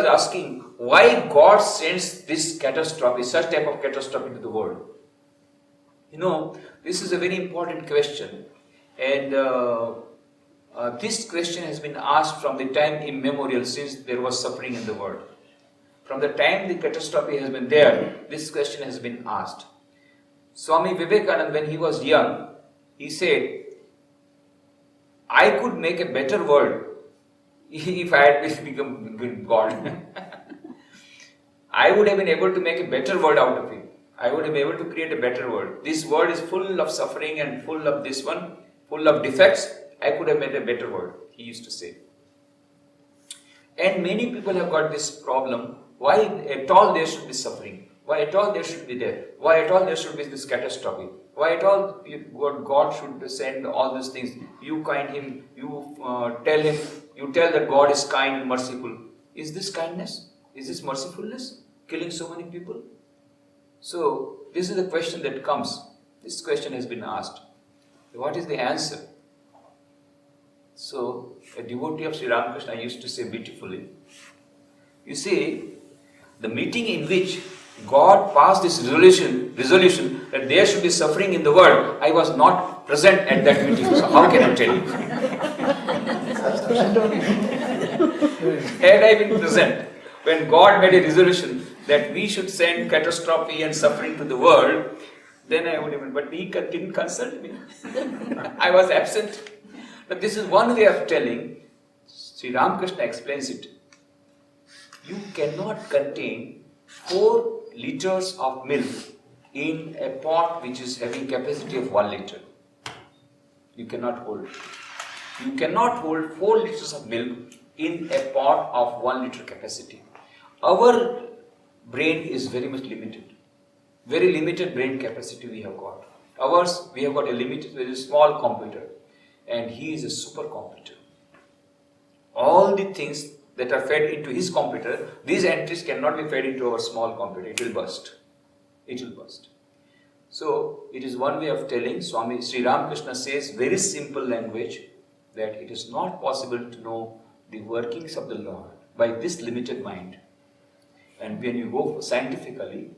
asking why God sends this catastrophe, such type of catastrophe to the world. This is a very important question, and this question has been asked from the time immemorial, since there was suffering in the world. From the time the catastrophe has been there, this question has been asked. Swami Vivekananda, when he was young, he said, I could make a better world if I had become God. I would have been able to make a better world out of it. I would have been able to create a better world. This world is full of suffering and full of this one, full of defects. I could have made a better world, he used to say. And many people have got this problem. Why at all there should be suffering? Why at all there should be death? Why at all there should be this catastrophe? Why at all God should send all these things? You kind him, you tell that God is kind and merciful. Is this kindness? Is this mercifulness? Killing so many people? So, this is the question that comes. This question has been asked. What is the answer? So, a devotee of Sri Ramakrishna used to say beautifully, you see, the meeting in which God passed this resolution that there should be suffering in the world, I was not present at that meeting, so how can I tell you? Had I been present when God made a resolution that we should send catastrophe and suffering to the world, then I would have been, but he didn't consult me. I was absent. But this is one way of telling. Sri Ramakrishna explains it. You cannot contain 4 liters of milk in a pot which is having capacity of 1 liter. You cannot hold. You cannot hold 4 liters of milk in a pot of 1 liter capacity. Our brain is very much limited. Very limited brain capacity we have got. Ours, we have got a limited, very small computer. And he is a supercomputer. All the things that are fed into his computer, these entries cannot be fed into our small computer. It will burst. It will burst. So, it is one way of telling. Swami Sri Ramakrishna says, very simple language, that it is not possible to know the workings of the Lord by this limited mind. And when you go scientifically,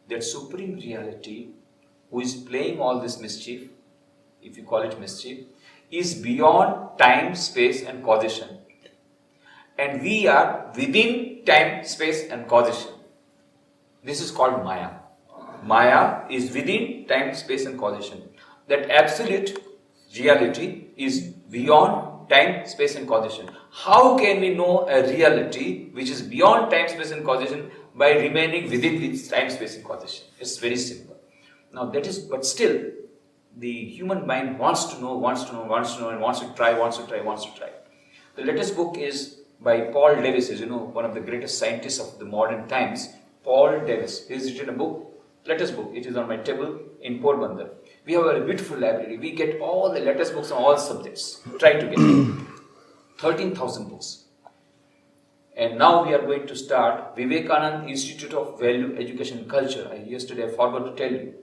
that supreme reality, who is playing all this mischief, if you call it mischief, is beyond time, space and causation. And we are within time, space and causation. This is called Maya. Maya is within time, space and causation. That absolute reality is beyond time, space and causation. How can we know a reality which is beyond time, space and causation by remaining within its time, space and causation? It's very simple. Now that is, but still, the human mind wants to know, and wants to try. The latest book is by Paul Davis, one of the greatest scientists of the modern times. Paul Davis. He has written a book, latest book. It is on my table in Porbandar. We have a beautiful library. We get all the latest books on all subjects. Try to get it. 13,000 books. And now we are going to start Vivekananda Institute of Value, Education and Culture. Yesterday I forgot to tell you.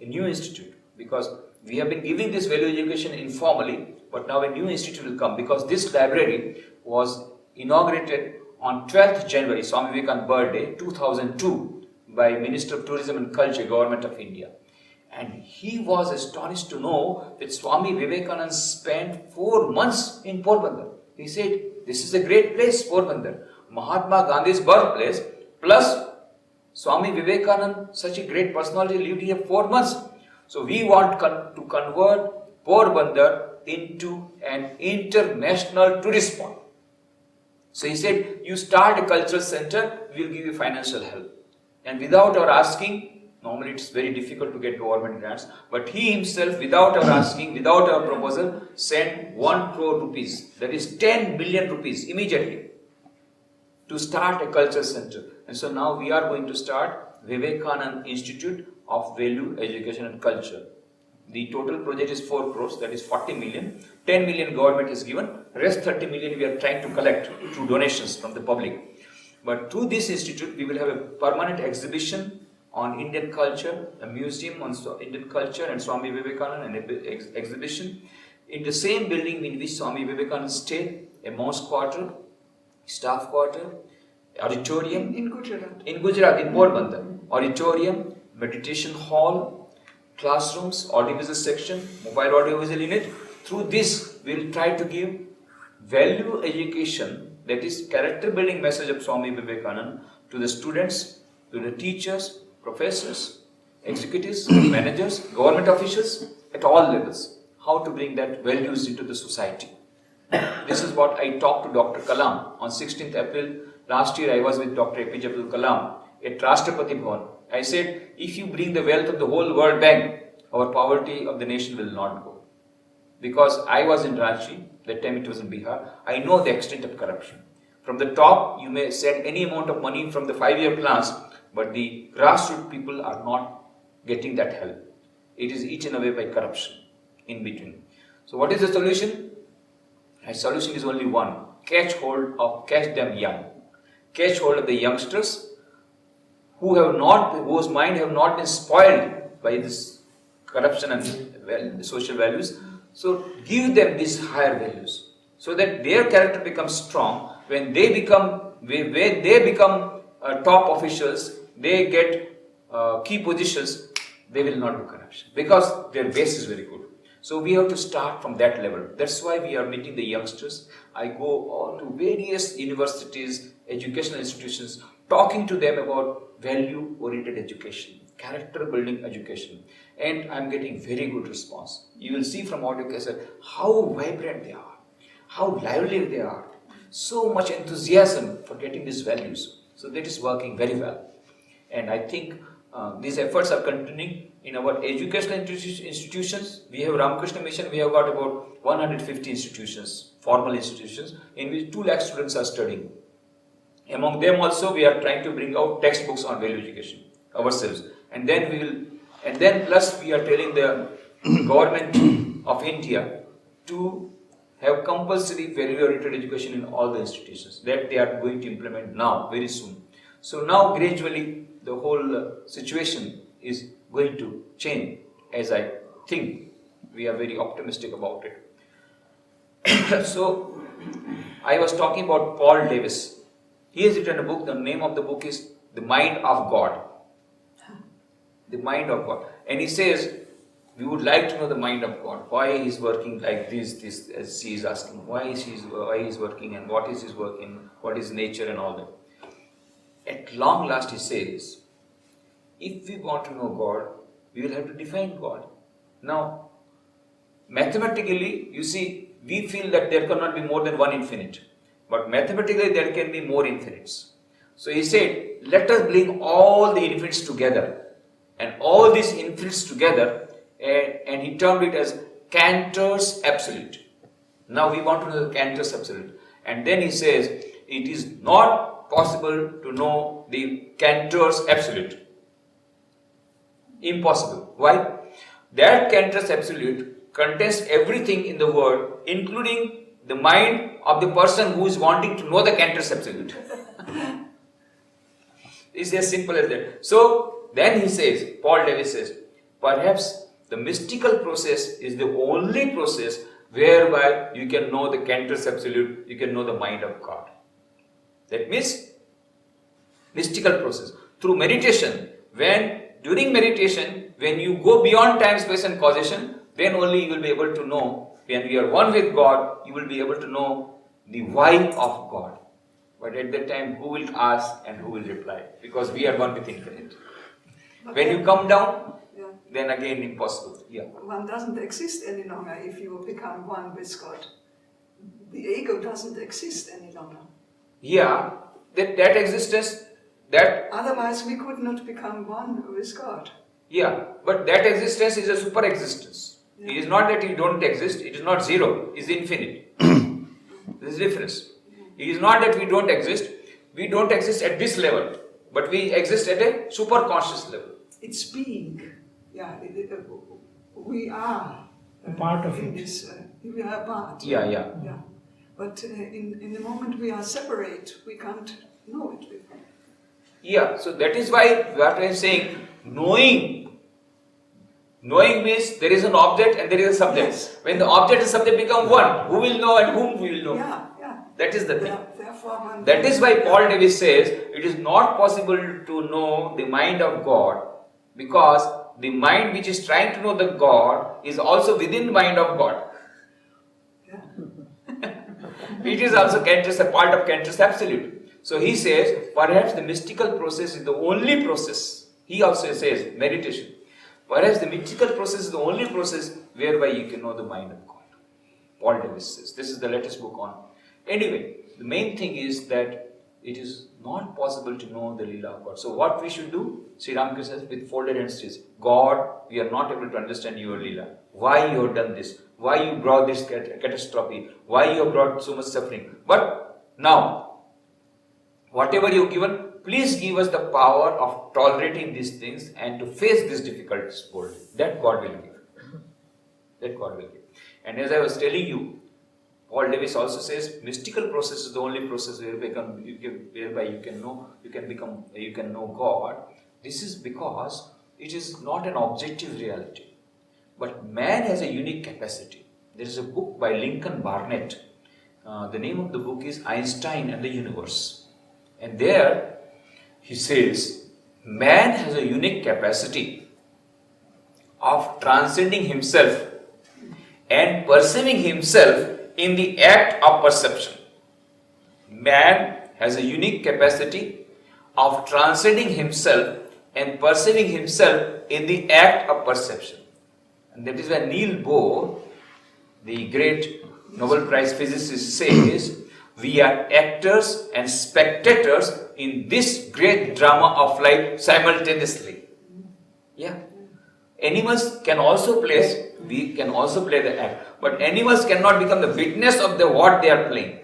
A new institute. Because we have been giving this value education informally, but now a new institute will come, because this library was inaugurated on 12th January, Swami Vivekananda's birthday, 2002, by Minister of Tourism and Culture, Government of India. And he was astonished to know that Swami Vivekananda spent 4 months in Porbandar. He said, this is a great place, Porbandar. Mahatma Gandhi's birthplace, plus Swami Vivekananda, such a great personality, lived here 4 months. So we want to convert Porbandar into an international tourist spot. So he said, you start a cultural center, we will give you financial help. And without our asking, normally it's very difficult to get government grants, but he himself, without our asking, without our proposal, sent 1 crore rupees, that is 10 million rupees immediately, to start a cultural center. And so now we are going to start Vivekananda Institute of Value, Education and Culture. The total project is 4 crores, that is 40 million. 10 million government is given, rest 30 million we are trying to collect through donations from the public. But through this institute, we will have a permanent exhibition on Indian culture, a museum on Indian culture and Swami Vivekananda, and an exhibition. In the same building in which Swami Vivekananda stayed, a monks quarter, staff quarter, auditorium. In Gujarat. In Gujarat, in Porbandar. Auditorium, meditation hall, classrooms, audiovisual section, mobile audiovisual unit. Through this, we will try to give value education, that is character building message of Swami Vivekananda to the students, to the teachers, professors, executives, managers, government officials at all levels. How to bring that values into the society. This is what I talked to Dr. Kalam on 16th April. Last year I was with Dr. APJ Abdul Kalam at Rashtrapati Bhavan. I said, if you bring the wealth of the whole World Bank, our poverty of the nation will not go. Because I was in Ranchi, that time it was in Bihar, I know the extent of corruption. From the top, you may send any amount of money from the 5-year plans, but the grassroots people are not getting that help. It is eaten away by corruption in between. So what is the solution? My solution is only one. Catch them young. Catch hold of the youngsters whose mind have not been spoiled by this corruption and social values. So give them these higher values so that their character becomes strong. When they become top officials, they get key positions, they will not do corruption because their base is very good. So we have to start from that level. That's why we are meeting the youngsters. I go all to various universities, educational institutions, talking to them about value-oriented education, character-building education. And I'm getting very good response. You will see from audio cassette how vibrant they are, how lively they are. So much enthusiasm for getting these values. So that is working very well. And I think these efforts are continuing in our educational institutions. We have Ramakrishna Mission, we have got about 150 institutions, formal institutions, in which 2 lakh students are studying. Among them also, we are trying to bring out textbooks on value education ourselves. And then plus we are telling the government of India to have compulsory value-oriented education in all the institutions. That they are going to implement now, very soon. So now gradually the whole situation is going to change, as I think. We are very optimistic about it. So I was talking about Paul Davis. He has written a book. The name of the book is The Mind of God. The Mind of God. And he says, we would like to know the mind of God. Why he is working like this, as she is asking. Why he is working and what is his work in, what is nature and all that. At long last he says, if we want to know God, we will have to define God. Now, mathematically, you see, we feel that there cannot be more than one infinite. But mathematically, there can be more infinites. So he said, let us bring all the infinites together. And all these infinites together, and he termed it as Cantor's absolute. Now we want to know the Cantor's absolute. And then he says, it is not possible to know the Cantor's absolute. Impossible. Why? That Cantor's absolute contains everything in the world, including the mind of the person who is wanting to know the Cantor's absolute. It's as simple as that. So then he says, Paul Davis says, perhaps the mystical process is the only process whereby you can know the Cantor's absolute, you can know the mind of God. That means mystical process. Through meditation, during meditation, when you go beyond time, space and causation, then only you will be able to know, when you are one with God, you will be able to know the why of God. But at that time, who will ask and who will reply? Because we are one with infinite. When you come down, then again impossible. Yeah. One doesn't exist any longer if you become one with God. The ego doesn't exist any longer. Yeah, that existence, that... Otherwise we could not become one with God. Yeah, but that existence is a super existence. Yeah. It is not that you don't exist, it is not zero, it is infinite. There is difference. It is not that we don't exist at this level, but we exist at a super conscious level. It's being. Yeah, we are a part of it. We are a part. Yeah. But in the moment we are separate, we can't know it before. Yeah, so that is why what I am saying, knowing means there is an object and there is a subject. Yes. When the object and subject become one, who will know and whom we will know? Yeah. That is the thing. They are platform. That is why Paul Davis says it is not possible to know the mind of God, because the mind which is trying to know the God is also within the mind of God. Yeah. It is also Cantor's, a part of Cantor's absolute. So he says, perhaps the mystical process is the only process. He also says, meditation. Perhaps the mystical process is the only process whereby you can know the mind of God. Paul Davis says. This is the latest book on. Anyway, the main thing is that it is not possible to know the Leela of God. So what we should do? Sri Ramakrishna says with folded hands says, God, we are not able to understand your Leela. Why you have done this? Why you brought this catastrophe? Why you have brought so much suffering? But now, whatever you have given, please give us the power of tolerating these things and to face these difficulties boldly. That God will give. That God will give. And as I was telling you, Paul Davis also says mystical process is the only process whereby you can know God. This is because it is not an objective reality, but man has a unique capacity. There is a book by Lincoln Barnett. The name of the book is Einstein and the Universe, and there he says man has a unique capacity of transcending himself and perceiving himself in the act of perception. Man has a unique capacity of transcending himself and perceiving himself in the act of perception. And that is why Niels Bohr, the great Nobel Prize physicist, says, we are actors and spectators in this great drama of life simultaneously. Yeah. Animals can also play, we can also play the act, but animals cannot become the witness of what they are playing.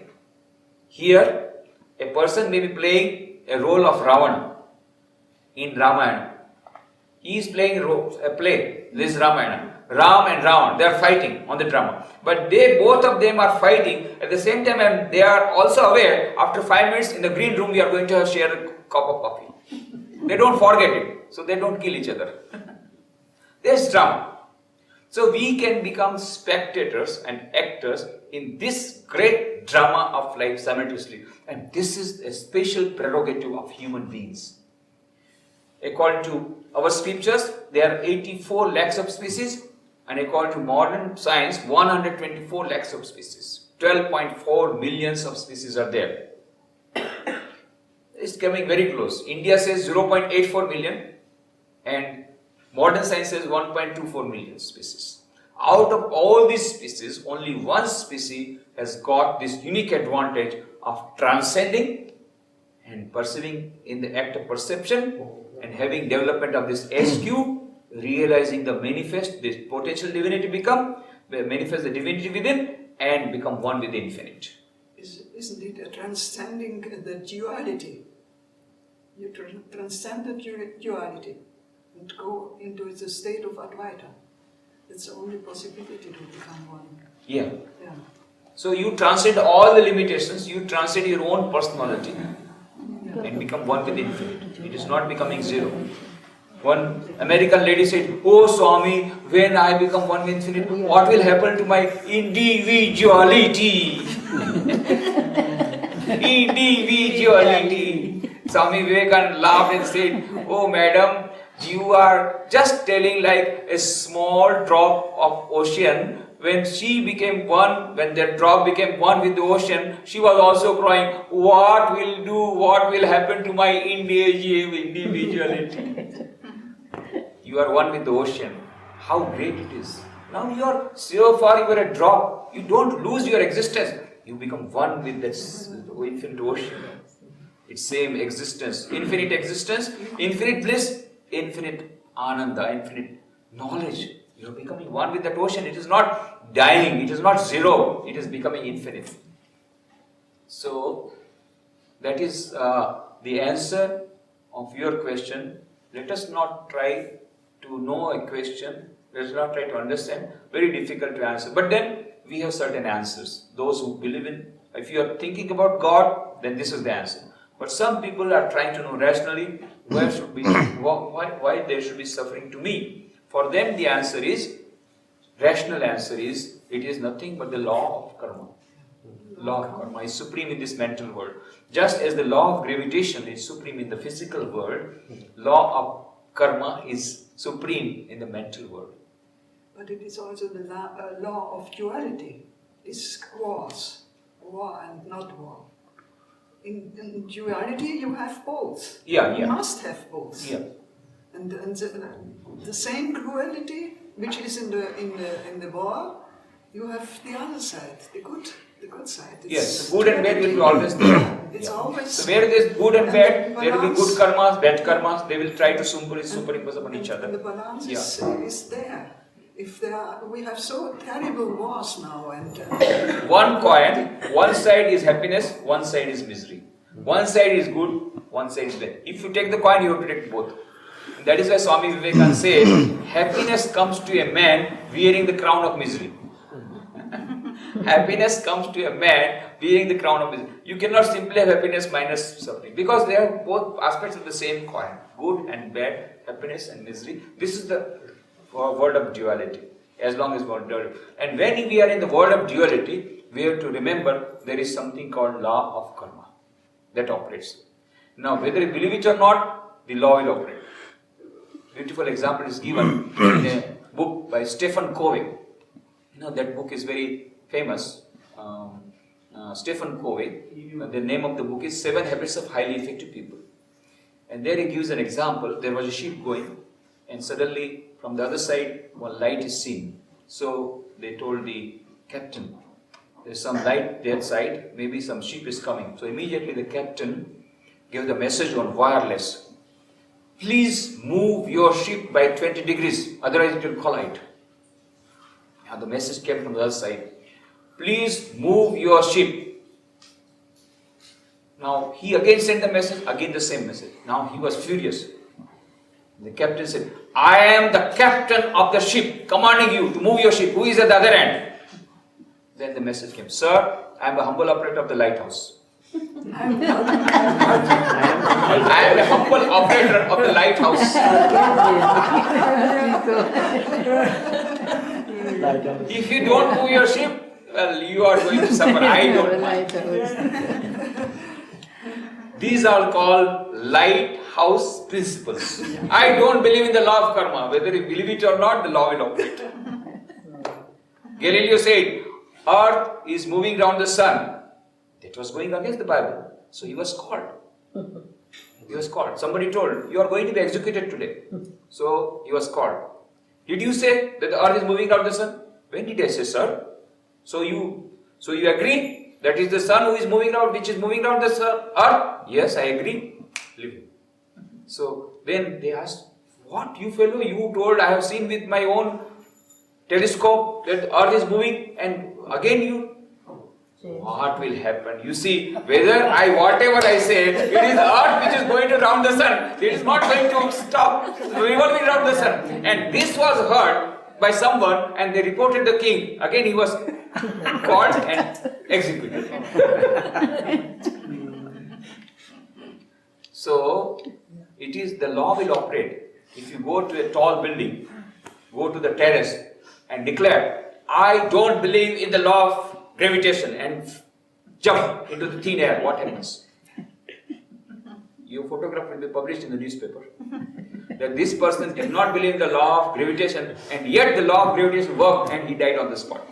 Here, a person may be playing a role of Ravana in Ramayana. He is playing a play, this Ramayana. Ram and Ravan, they are fighting on the drama. But both of them are fighting at the same time, and they are also aware, after 5 minutes in the green room, we are going to share a cup of coffee. They don't forget it, so they don't kill each other. There's drama. So we can become spectators and actors in this great drama of life simultaneously. And this is a special prerogative of human beings. According to our scriptures, there are 84 lakhs of species, and according to modern science, 124 lakhs of species. 12.4 millions of species are there. It's coming very close. India says 0.84 million, and modern science says 1.24 million species. Out of all these species, only one species has got this unique advantage of transcending and perceiving in the act of perception and having development of this SQ, realizing the manifest, this potential divinity manifest the divinity within and become one with the infinite. Isn't it a transcending the duality? You transcend the duality and go into the state of Advaita. It's the only possibility to become one. Yeah. So you transcend all the limitations, you transcend your own personality and become one with the infinite. It is not becoming zero. One American lady said, "Oh Swami, when I become one with infinite, what will happen to my individuality?" Individuality. Swami Vivekananda laughed and said, "Oh madam, you are just telling like a small drop of ocean. When she became one, when that drop became one with the ocean, she was also crying, what will happen to my individuality?" You are one with the ocean. How great it is. Now you are so far, you are a drop. You don't lose your existence. You become one with this infinite ocean. It's same existence, infinite bliss, infinite ananda, infinite knowledge. You are becoming one with that ocean. It is not dying, it is not zero, it is becoming infinite. So, that is the answer of your question. Let us not try to know a question, let us not try to understand. Very difficult to answer. But then, we have certain answers. Those who believe in, if you are thinking about God, then this is the answer. But some people are trying to know rationally, why there should be suffering to me. For them the answer is, rational answer is, it is nothing but the law of karma. Law of karma is supreme in this mental world. Just as the law of gravitation is supreme in the physical world, law of karma is supreme in the mental world. But it is also the law of duality. It's wars, war and not war. In duality, you have both. Yeah, You yeah. must have both. Yeah. And the same cruelty which is in the war, you have the other side, the good side. Yes, the good and bad will be always there. It's Yeah. always. So where there is good and bad, there will be balance. good karmas, bad karmas. They will try to superimpose upon each And the other. balance Yeah. is there. If we have so terrible wars now, and One coin, one side is happiness, one side is misery. One side is good, one side is bad. If you take the coin, you have to take both. That is why Swami Vivekananda says, happiness comes to a man wearing the crown of misery. Happiness comes to a man wearing the crown of misery. You cannot simply have happiness minus suffering, because they are both aspects of the same coin. Good and bad, happiness and misery. This is the world of duality. As long as we are duality. And when we are in the world of duality, we have to remember there is something called law of karma that operates. Now, whether you believe it or not, the law will operate. Beautiful example is given in a book by Stephen Covey. You know, that book is very famous. Stephen Covey, the name of the book is 7 Habits of Highly Effective People. And there he gives an example. There was a ship going, and suddenly from the other side one light is seen. So they told the captain, there's some light that side, maybe some ship is coming. So immediately the captain gave the message on wireless. Please move your ship by 20 degrees, otherwise it will collide. Now the message came from the other side. Please move your ship. Now he again sent the message, again the same message. Now he was furious. The captain said, I am the captain of the ship, commanding you to move your ship. Who is at the other end? Then the message came, Sir, I am a humble operator of the lighthouse. I am a humble operator of the lighthouse. If you don't move your ship, well, you are going to suffer. I don't mind. These are called lighthouse principles. I don't believe in the law of karma. Whether you believe it or not, the law will operate. Galileo said, Earth is moving around the sun. That was going against the Bible. So he was called. He was called. Somebody told, you are going to be executed today. So he was called. Did you say that the earth is moving around the sun? When did I say, sir? So you agree that is the sun who is moving around, which is moving around the earth? Yes, I agree. Live. So then they asked, what, you fellow, you told, I have seen with my own telescope that the earth is moving, and again you. What will happen? You see, whatever I say, it is earth which is going around the sun. It is not going to stop revolving around the sun. And this was heard by someone, and they reported the king. Again he was caught and executed. So, it is the law will operate. If you go to a tall building, go to the terrace and declare, I don't believe in the law of gravitation, and jump into the thin air, what happens? Your photograph will be published in the newspaper. That this person did not believe in the law of gravitation, and yet the law of gravitation worked and he died on the spot.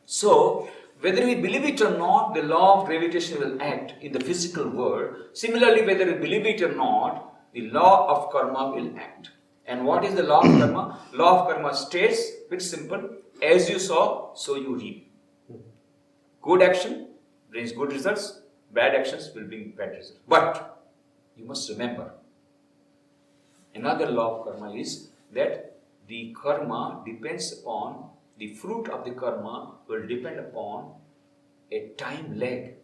So, whether we believe it or not, the law of gravitation will act in the physical world. Similarly, whether we believe it or not, the law of karma will act. And what is the law of karma? Law of karma states, very simple, as you sow, so you reap. Good action brings good results, bad actions will bring bad results. But you must remember, another law of karma is that the karma depends upon, the fruit of the karma will depend upon a time lag,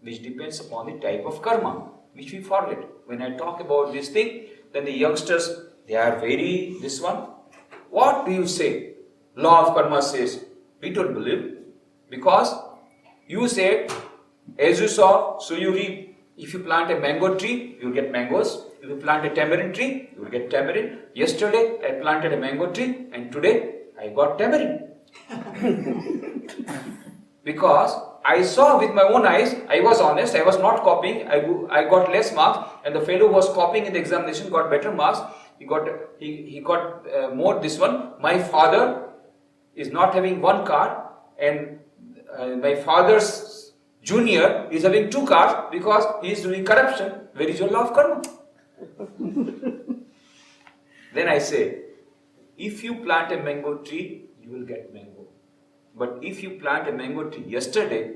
which depends upon the type of karma, which we forget. When I talk about this thing, then the youngsters, they are very, this one, what do you say? Law of karma says, we don't believe, because you say, as you sow, so you reap. If you plant a mango tree, you will get mangoes. If you plant a tamarind tree, you will get tamarind. Yesterday, I planted a mango tree, and today, I got tamarind. Because I saw with my own eyes, I was honest, I was not copying, I got less marks, and the fellow who was copying in the examination got better marks, he got more this one. My father is not having one car, and my father's junior is having 2 cars because he is doing corruption. Where is your law of karma? Then I say, if you plant a mango tree, you will get mango. But if you plant a mango tree yesterday,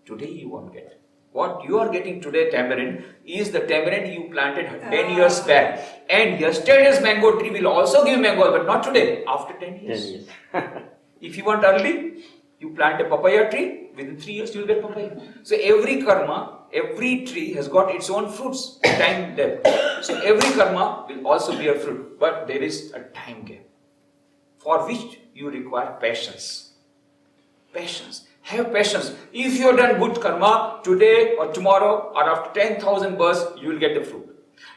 today you won't get. What you are getting today, tamarind, is the tamarind you planted 10 years back. And yesterday's mango tree will also give mango, but not today, after 10 years. If you want early, you plant a papaya tree, within 3 years you will get papaya. So every karma, every tree has got its own fruits, time depth. So every karma will also bear fruit, but there is a time gap, for which you require patience. Patience. Have patience. If you have done good karma today or tomorrow or after 10,000 births, you will get the fruit.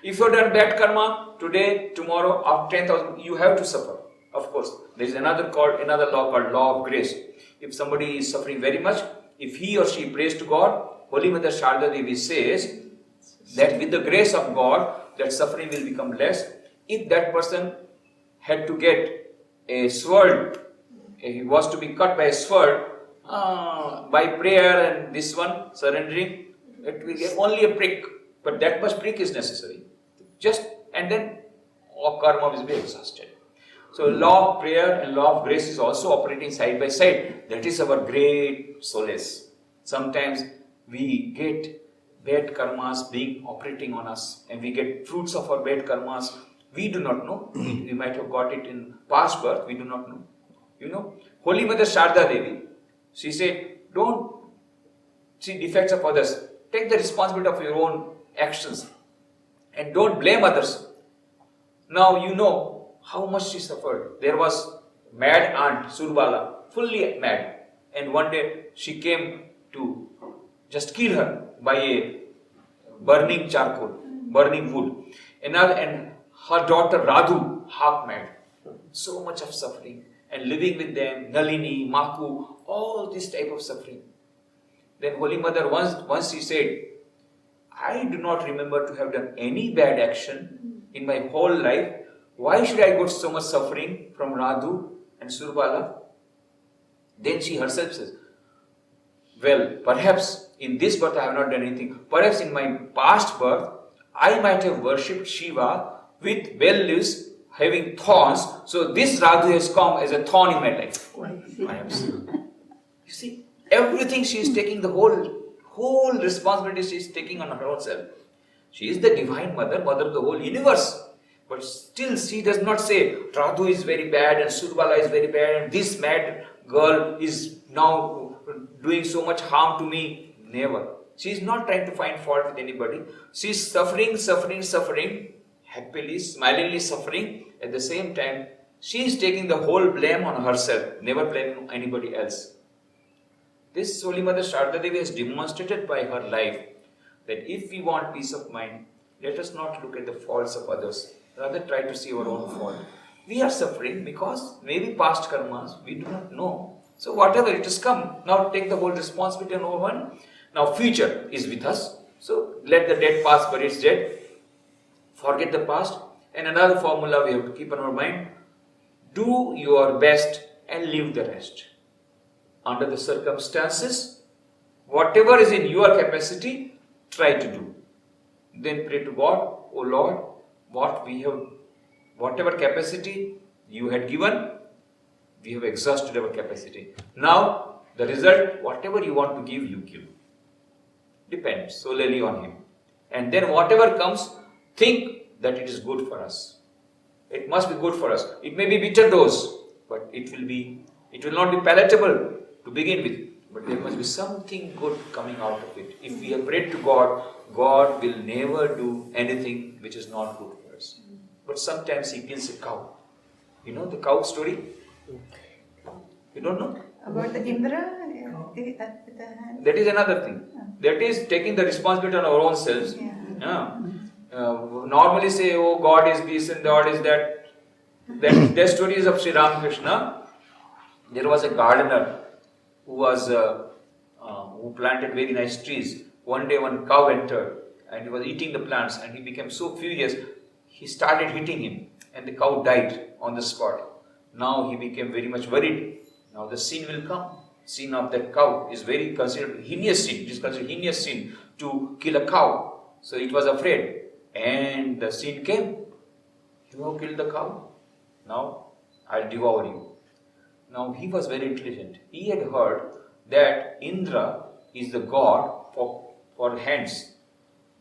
If you have done bad karma today, tomorrow, after 10,000, you have to suffer. Of course, there is another law called law of grace. If somebody is suffering very much, if he or she prays to God, Holy Mother Sharda Devi says that with the grace of God, that suffering will become less. If that person had to get a sword, he was to be cut by a sword, by prayer and this one, surrendering, it will get only a prick, but that much prick is necessary. And then all karma will be exhausted. So law of prayer and law of grace is also operating side by side. That is our great solace. Sometimes we get bad karmas operating on us, and we get fruits of our bad karmas. We do not know. We might have got it in past birth. We do not know. You know, Holy Mother Sharda Devi, she said, don't see defects of others. Take the responsibility of your own actions and don't blame others. Now you know how much she suffered. There was mad aunt Surbala, fully mad, and one day she came to just kill her by a burning charcoal, burning wood. And her daughter Radhu, half mad. So much of suffering. And living with them, Nalini, Maku, all this type of suffering. Then Holy Mother once she said, I do not remember to have done any bad action in my whole life. Why should I go so much suffering from Radhu and Surbala? Then she herself says, well, perhaps in this birth I have not done anything. Perhaps in my past birth, I might have worshipped Shiva with bell leaves having thorns, so this Radhu has come as a thorn in my life. You see, everything she is taking, the whole responsibility she is taking on her own self. She is the divine mother, mother of the whole universe. But still she does not say, Radhu is very bad and Surbala is very bad and this mad girl is now doing so much harm to me. Never. She is not trying to find fault with anybody. She is suffering, happily, smilingly suffering. At the same time, she is taking the whole blame on herself, never blaming anybody else. This Holy Mother Sharda Devi has demonstrated by her life that if we want peace of mind, let us not look at the faults of others, rather try to see our own fault. We are suffering because maybe past karmas, we do not know. So whatever it has come, now take the whole responsibility on our one. Now future is with us, so let the dead past bury its dead. Forget the past. And another formula we have to keep in our mind, do your best and leave the rest. Under the circumstances, whatever is in your capacity, try to do. Then pray to God, O Lord, whatever capacity you had given, we have exhausted our capacity. Now, the result, whatever you want to give, you give. Depends solely on Him. And then whatever comes, think that it is good for us. It must be good for us. It may be bitter dose, but it will not be palatable to begin with. But there must be something good coming out of it. If we have prayed to God, God will never do anything which is not good for us. But sometimes He kills a cow. You know the cow story? You don't know? About the Indra? With the hand? That is another thing. That is taking the responsibility on our own selves. Normally say, oh, God is this and God is that. That story is of Sri Ramakrishna. There was a gardener who planted very nice trees. One day one cow entered and he was eating the plants and he became so furious, he started hitting him and the cow died on the spot. Now he became very much worried. Now the sin will come. Sin of that cow is very considered heinous sin. It is considered heinous sin to kill a cow. So it was afraid. And the sin came. You have killed the cow. Now I'll devour you. Now he was very intelligent. He had heard that Indra is the god for hands.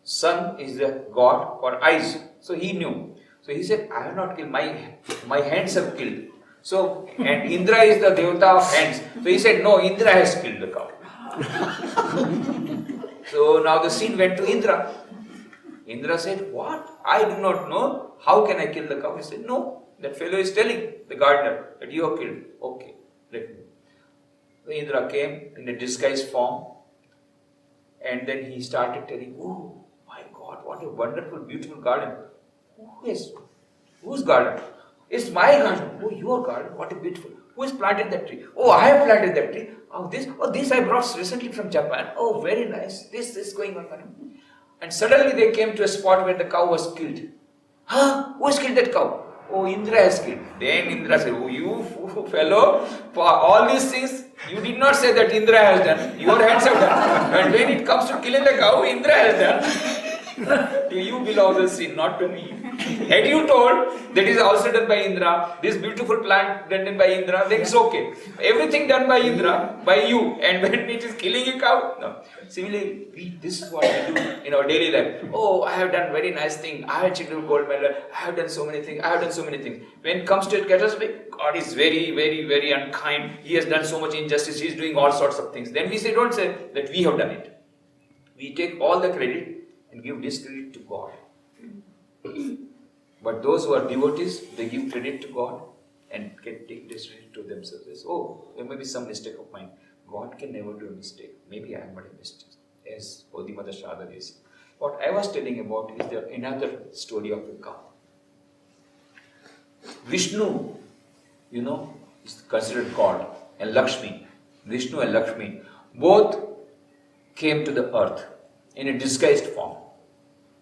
Sun is the god for eyes. So he knew. So he said, I have not killed. My hands have killed. So, and Indra is the devata of hands. So he said, no, Indra has killed the cow. So now the sin went to Indra. Indra said, what? I do not know. How can I kill the cow? He said, no. That fellow is telling the gardener that you have killed. Okay, let me. So Indra came in a disguised form. And then he started telling, oh my God, what a wonderful, beautiful garden. Whose garden? It's my garden. Oh, your garden. What a beautiful. Who has planted that tree? Oh, I have planted that tree. Oh, this I brought recently from Japan. Oh, very nice. This is going on. And suddenly they came to a spot where the cow was killed. Huh? Who has killed that cow? Oh, Indra has killed. Then Indra said, oh, you fellow, for all these things, you did not say that Indra has done. Your hands have done. And when it comes to killing the cow, Indra has done. To you belongs the sin, not to me. Had you told that is also done by Indra, this beautiful plant done by Indra, then it's okay. Everything done by Indra, by you, and when it is killing a cow, no. Similarly, this is what we do in our daily life. Oh, I have done very nice thing. I have achieved gold medal. I have done so many things. I have done so many things. When it comes to a catastrophe, God is very, very, very unkind. He has done so much injustice. He is doing all sorts of things. Then we say, don't say that we have done it. We take all the credit and give discredit to God. But those who are devotees, they give credit to God and can take discredit to themselves. Oh, there may be some mistake of mine. God can never do a mistake. Maybe I am not a mistake. As Holy Mother Shada is. What I was telling about is there another story of the cow. Vishnu, is considered God, and Lakshmi, Vishnu and Lakshmi, both came to the earth in a disguised form.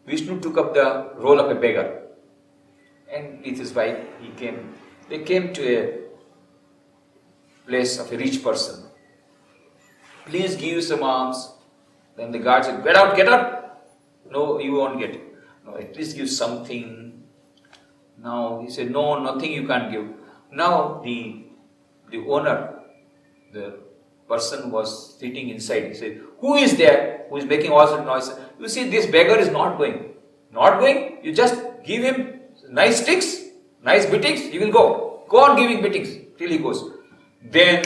Vishnu took up the role of a beggar, and with his wife, they came to a place of a rich person. Please give some alms. Then the guard said, get out. No, you won't get it. No, at least give something. Now he said, no, nothing you can't give. Now the owner, the person was sitting inside. He said, who is there? Who is making all sorts of noise? You see, this beggar is not going. Not going? You just give him nice sticks, nice beatings, he will go. Go on giving beatings till he goes. Then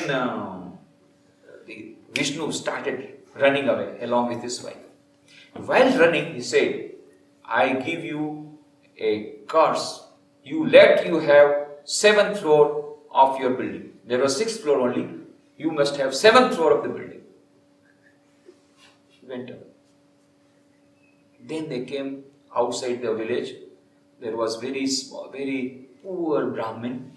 the Vishnu started running away along with his wife. While running, he said, I give you a curse. Let you have 7th floor of your building. There was 6th floor only. You must have 7th floor of the building. He went away. Then they came outside the village. There was very small, very poor Brahmin,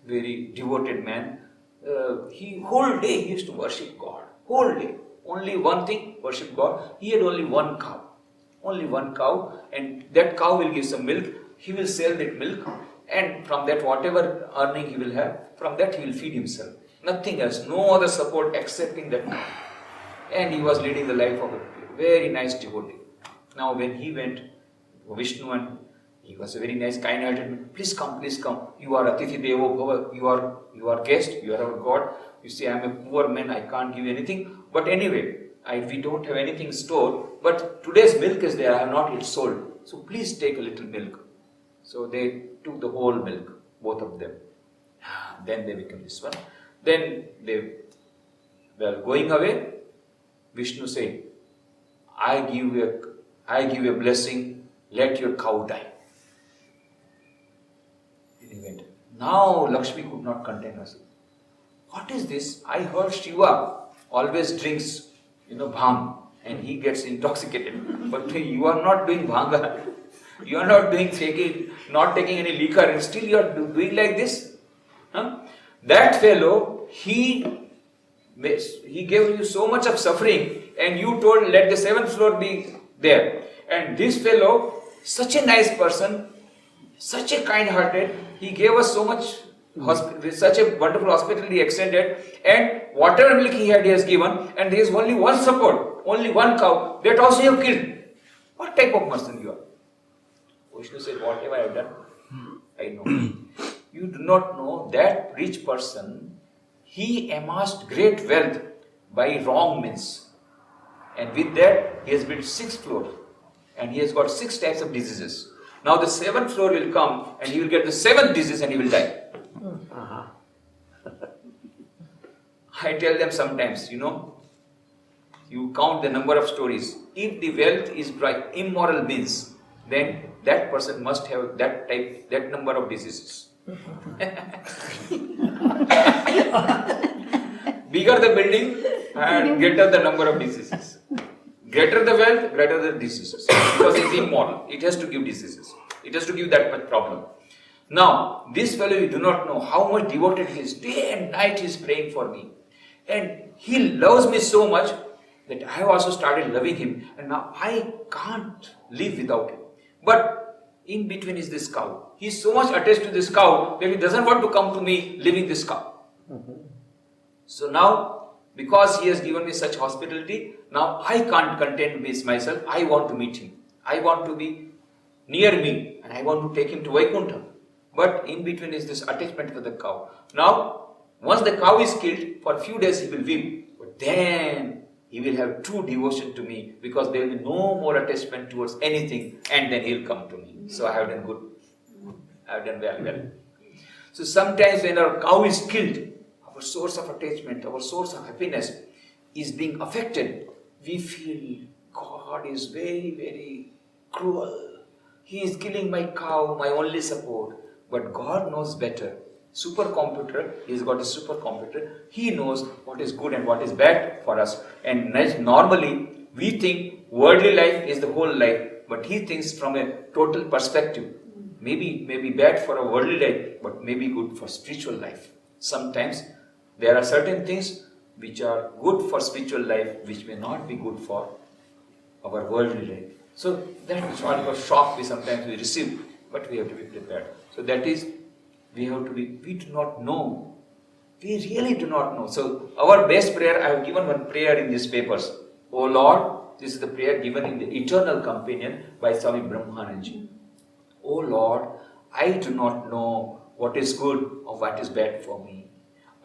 very devoted man. Whole day he used to worship God. Whole day. Only one thing, worship God. He had only one cow. Only one cow, and that cow will give some milk. He will sell that milk, and from that whatever earning he will have, from that he will feed himself. Nothing else, no other support excepting that cow. And he was leading the life of a very nice devotee. Now when he went, Vishnu, and he was a very nice, kind-hearted man. Please come. You are Atithi Devo Bhava. You are guest. You are our God. You say, I am a poor man. I can't give you anything. But anyway, we don't have anything stored. But today's milk is there. I have not yet sold. So please take a little milk. So they took the whole milk, both of them. Then they became this one. Then they were going away. Vishnu said, I give you a blessing. Let your cow die. He went. Now Lakshmi could not contain herself. What is this? I heard Shiva always drinks, bhang, and he gets intoxicated. But you are not doing bhanga. You are not taking any liquor, and still you are doing like this. Huh? That fellow, he He gave you so much of suffering, and you told, let the 7th floor be there. And this fellow, such a nice person, such a kind-hearted, he gave us so much, such a wonderful hospitality extended, and whatever milk he had, he has given, and there is only one support, only one cow, that also you have killed. What type of person you are? Vishnu said, whatever I have done, I know. You do not know that rich person, he amassed great wealth by wrong means. And with that, he has built 6th floor. And he has got 6 types of diseases. Now the 7th floor will come and he will get the 7th disease and he will die. I tell them sometimes, you count the number of stories. If the wealth is by immoral means, then that person must have that number of diseases. Bigger the building and greater the number of diseases. Greater the wealth, greater the diseases. Because it's immoral. It has to give diseases. It has to give that much problem. Now, this fellow, you do not know how much devoted he is. Day and night he is praying for me. And he loves me so much that I have also started loving him. And now I can't live without him. But in between is this cow. He is so much attached to this cow that he doesn't want to come to me leaving this cow. So now, because he has given me such hospitality, now I can't contain myself. I want to meet him. I want to be near me and I want to take him to Vaikuntha. But in between is this attachment for the cow. Now, once the cow is killed, for a few days he will weep. But then he will have true devotion to me because there will be no more attachment towards anything, and then he will come to me. So I have done good. I have done very well. So sometimes when our cow is killed, our source of attachment, our source of happiness is being affected. We feel God is very, very cruel. He is killing my cow, my only support. But God knows better. Supercomputer, he's got a supercomputer. He knows what is good and what is bad for us. And normally, we think worldly life is the whole life. But he thinks from a total perspective. Maybe bad for a worldly life, but maybe good for spiritual life. Sometimes there are certain things which are good for spiritual life, which may not be good for our worldly life. So that sort of a shock sometimes we receive, but we have to be prepared. So that is, we do not know. We really do not know. So our best prayer, I have given one prayer in these papers. Oh Lord, this is the prayer given in the Eternal Companion by Swami Brahmanandaji. Oh Lord, I do not know what is good or what is bad for me.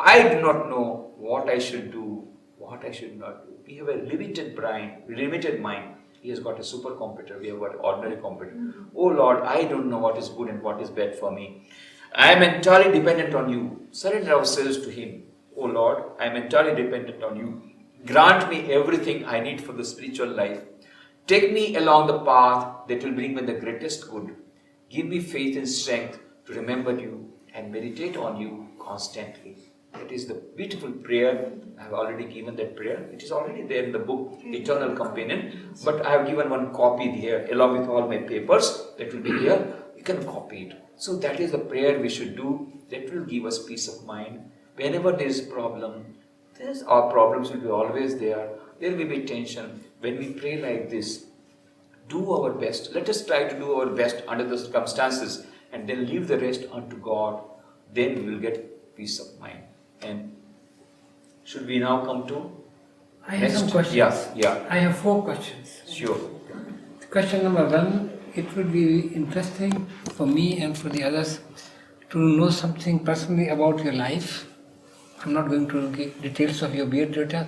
I do not know what I should do, what I should not do. We have a limited mind. He has got a supercomputer, we have got an ordinary computer. Oh Lord, I don't know what is good and what is bad for me. I am entirely dependent on you. Surrender ourselves to Him. Oh Lord, I am entirely dependent on you. Grant me everything I need for the spiritual life. Take me along the path that will bring me the greatest good. Give me faith and strength to remember you and meditate on you constantly. That is the beautiful prayer. I have already given that prayer. It is already there in the book, Eternal Companion. But I have given one copy here, along with all my papers. That will be here. You can copy it. So that is the prayer we should do. That will give us peace of mind. Whenever there is a problem, our problems will be always there. There will be tension. When we pray like this, do our best. Let us try to do our best under the circumstances and then leave the rest unto God. Then we will get peace of mind. And should we now come to I have some questions. Yeah. I have 4 questions. Sure. Question number 1, it would be interesting for me and for the others to know something personally about your life. I'm not going to give details of your beard data,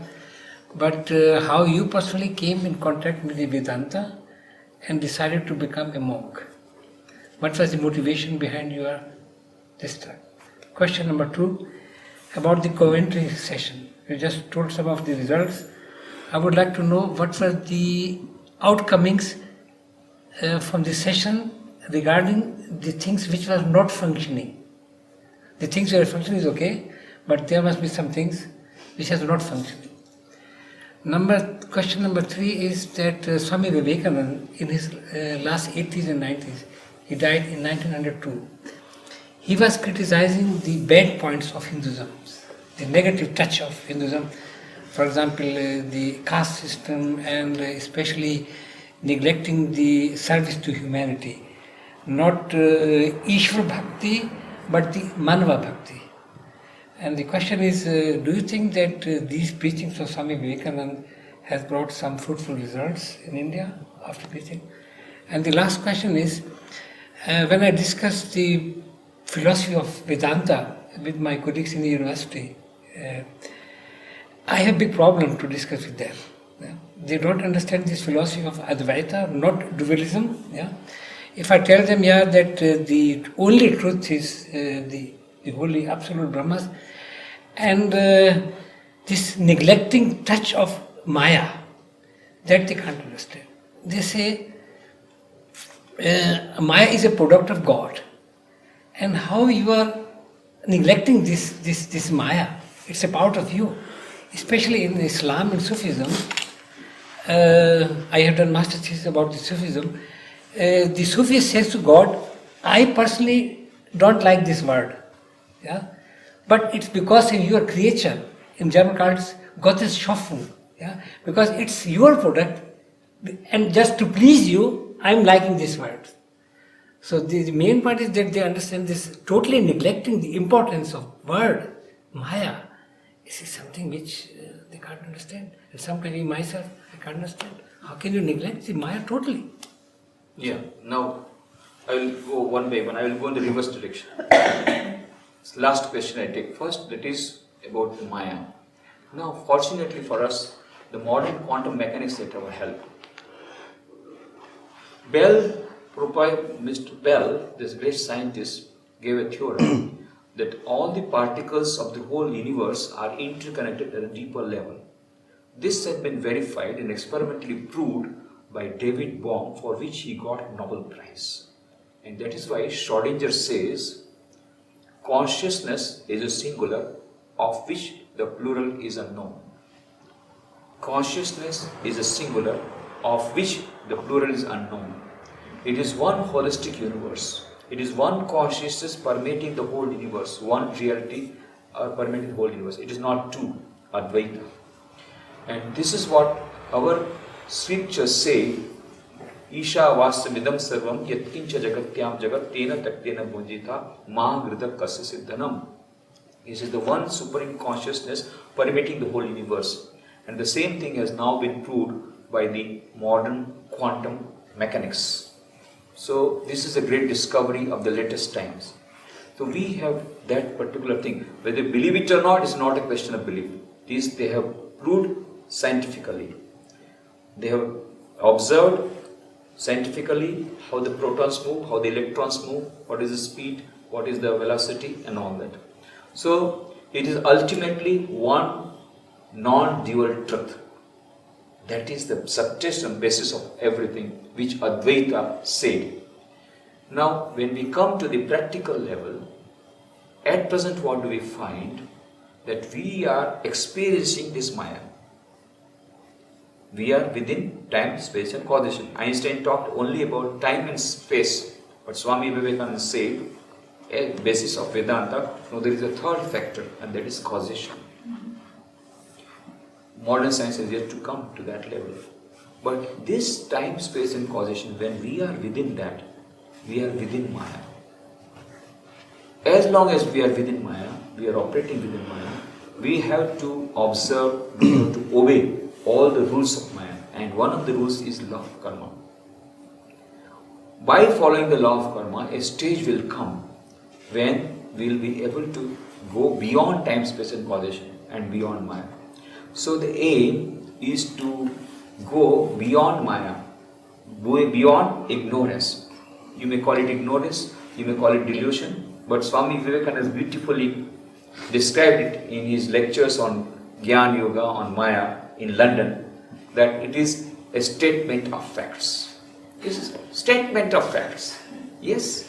but how you personally came in contact with the Vedanta and decided to become a monk. What was the motivation behind your this time? Question number 2, about the Coventry session. You just told some of the results. I would like to know what were the outcomings from the session regarding the things which were not functioning. The things that are functioning is okay, but there must be some things which are not functioning. Question number 3 is that Swami Vivekananda, in his last 80s and 90s, he died in 1902. He was criticizing the bad points of Hinduism, the negative touch of Hinduism, for example, the caste system, and especially neglecting the service to humanity. Not Ishwar Bhakti, but the Manava Bhakti. And the question is, do you think that these preachings of Swami Vivekananda has brought some fruitful results in India after preaching? And the last question is, when I discussed the philosophy of Vedanta with my colleagues in the university, I have big problem to discuss with them. Yeah? They don't understand this philosophy of Advaita, not dualism. Yeah? If I tell them, that the only truth is the holy absolute Brahmas, and this neglecting touch of Maya, that they can't understand. They say Maya is a product of God, and how you are neglecting this Maya. It's a part of you, especially in Islam and Sufism. I have done master thesis about the Sufism. The Sufi says to God, I personally don't like this word, yeah, but it's because in your creature, in German called Gottes Schöpfung, yeah, because it's your product, and just to please you, I'm liking this word. So the main part is that they understand this, totally neglecting the importance of word, Maya. This is something which they can't understand. And sometimes myself, I can't understand. How can you neglect the Maya totally? Yeah, now I will go one by one. I will go in the reverse direction. Last question I take first, that is about Maya. Now, fortunately for us, the modern quantum mechanics at our help. Mr. Bell, this great scientist, gave a theorem that all the particles of the whole universe are interconnected at a deeper level. This had been verified and experimentally proved by David Bohm, for which he got Nobel Prize. And that is why Schrödinger says, consciousness is a singular of which the plural is unknown. Consciousness is a singular of which the plural is unknown. It is one holistic universe. It is one consciousness permeating the whole universe, one reality permeating the whole universe. It is not two, Advaita. And this is what our scriptures say, Isha Vasamidam Sarvam Yatkincha Jagatyam Jagat Tena Taktena Bhunjita Ma Grida Kasa Siddhanam. This is the one supreme consciousness permeating the whole universe. And the same thing has now been proved by the modern quantum mechanics. So this is a great discovery of the latest times. So we have that particular thing. Whether you believe it or not is not a question of belief. This they have proved scientifically. They have observed scientifically how the protons move, how the electrons move, what is the speed, what is the velocity, and all that. So it is ultimately one non-dual truth. That is the subtext and basis of everything which Advaita said. Now, when we come to the practical level, at present what do we find? That we are experiencing this Maya. We are within time, space and causation. Einstein talked only about time and space, but Swami Vivekananda said, a basis of Vedanta, no, there is a third factor, and that is causation. Modern science has yet to come to that level. But this time, space and causation, when we are within that, we are within Maya. As long as we are within Maya, we are operating within Maya, we have to observe, we have to obey all the rules of Maya. And one of the rules is law of karma. By following the law of karma, a stage will come when we will be able to go beyond time, space and causation and beyond Maya. So the aim is to go beyond Maya, go beyond ignorance. You may call it ignorance, you may call it delusion, but Swami Vivekananda has beautifully described it in his lectures on Gyan Yoga, on Maya in London, that it is a statement of facts. This is a statement of facts. Yes,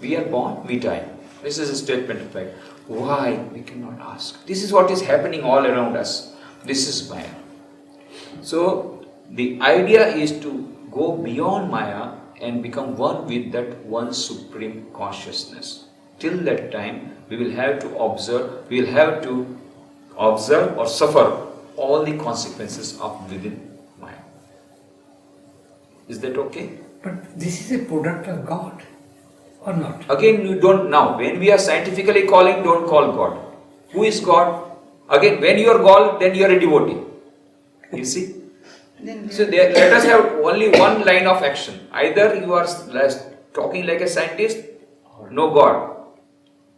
we are born, we die. This is a statement of fact. Why? We cannot ask. This is what is happening all around us. This is Maya. So, the idea is to go beyond Maya and become one with that one supreme consciousness. Till that time, we will have to observe or suffer all the consequences of within Maya. Is that okay? But this is a product of God, or not? Again, you don't now. When we are scientifically calling, don't call God. Who is God? Again, when you are God, then you are a devotee. You see? So let us have only one line of action. Either you are talking like a scientist, no God.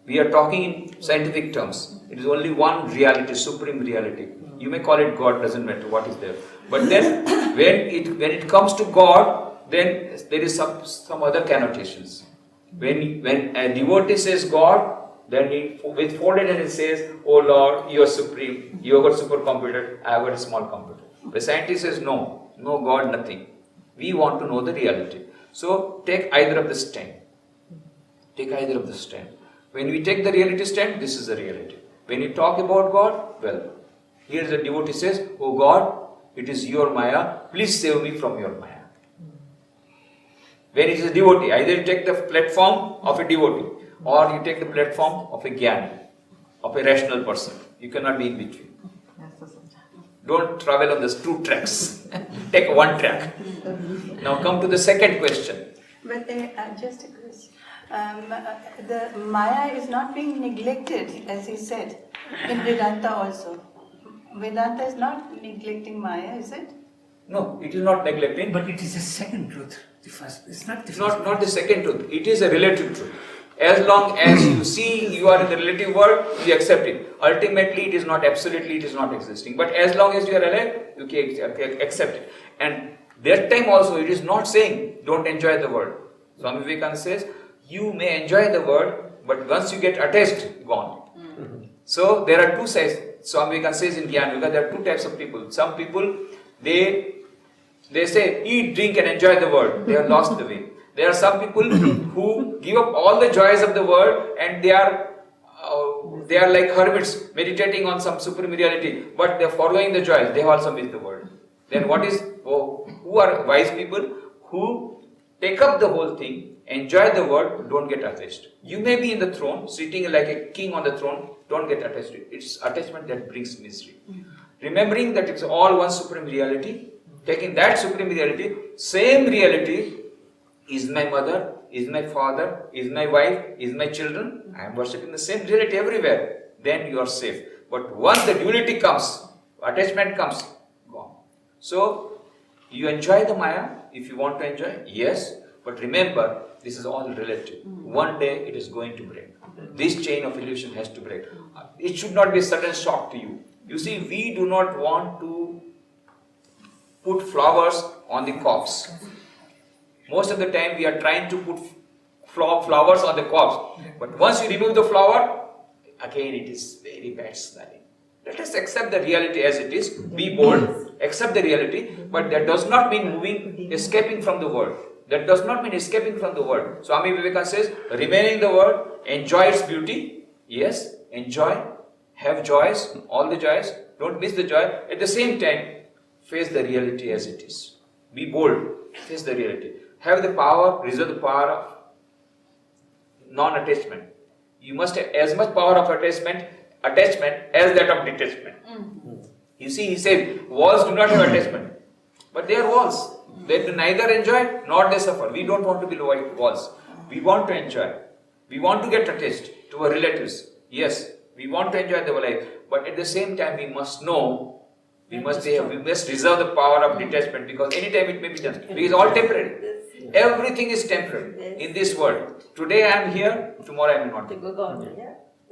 We are talking in scientific terms. It is only one reality, supreme reality. You may call it God, doesn't matter what is there. But then when it comes to God, then there is some other connotations. When a devotee says God, then he with folded hands says, "Oh Lord, you are supreme, you have got supercomputer, I have got a small computer." The scientist says, no God, nothing. We want to know the reality. So take either of the stand. Take either of the stand. When we take the reality stand, this is the reality. When you talk about God, well, here the devotee says, "Oh God, it is your Maya, please save me from your Maya." When it is a devotee, either you take the platform of a devotee or you take the platform of a jnani, of a rational person. You cannot be in between. Don't travel on the two tracks. Take one track. Now come to the second question. But just a question. The Maya is not being neglected, as he said, in Vedanta also. Vedanta is not neglecting Maya, is it? No, it is not neglecting. But it is a second truth. The first, it's not the It's first. not the second truth. It is a relative truth. As long as you see you are in the relative world, you accept it. Ultimately, it is not absolutely, it is not existing. But as long as you are alive, you can accept it. And that time also, it is not saying, don't enjoy the world. Swami Vivekananda says, you may enjoy the world, but once you get attached, gone. So, there are two sides. Swami Vivekananda says in Jnana Yoga, there are two types of people. Some people, they say, eat, drink and enjoy the world. They have lost the way. There are some people who give up all the joys of the world and they are like hermits meditating on some supreme reality, but they are following the joys. They have also missed the world. Then who are wise people who take up the whole thing, enjoy the world, don't get attached. You may be in the throne, sitting like a king on the throne, don't get attached to it. It's attachment that brings misery. Remembering that it's all one supreme reality, taking that supreme reality, same reality is my mother, is my father, is my wife, is my children. I am worshipping the same reality everywhere. Then you are safe. But once the duality comes, attachment comes, gone. So, you enjoy the Maya if you want to enjoy, yes. But remember, this is all relative. One day it is going to break. This chain of illusion has to break. It should not be a sudden shock to you. You see, we do not want to put flowers on the corpse. Most of the time we are trying to put flowers on the corpse. But once you remove the flower, again it is very bad smelling. Let us accept the reality as it is. Be bold, accept the reality. But that does not mean escaping from the world. That does not mean escaping from the world. Swami Vivekananda says, remain in the world, enjoy its beauty. Yes, enjoy, have joys, all the joys. Don't miss the joy. At the same time, face the reality as it is. Be bold, face the reality. Have the power, reserve the power of non-attachment. You must have as much power of attachment as that of detachment. You see, he said, walls do not have attachment. But they are walls. They do neither enjoy nor they suffer. We don't want to be like walls. We want to enjoy. We want to get attached to our relatives. Yes, we want to enjoy the life. But at the same time, we must know, we must reserve the power of detachment, because anytime it may be done. Because it's all temporary. Everything is temporary in this world. Today I am here, tomorrow I may not be.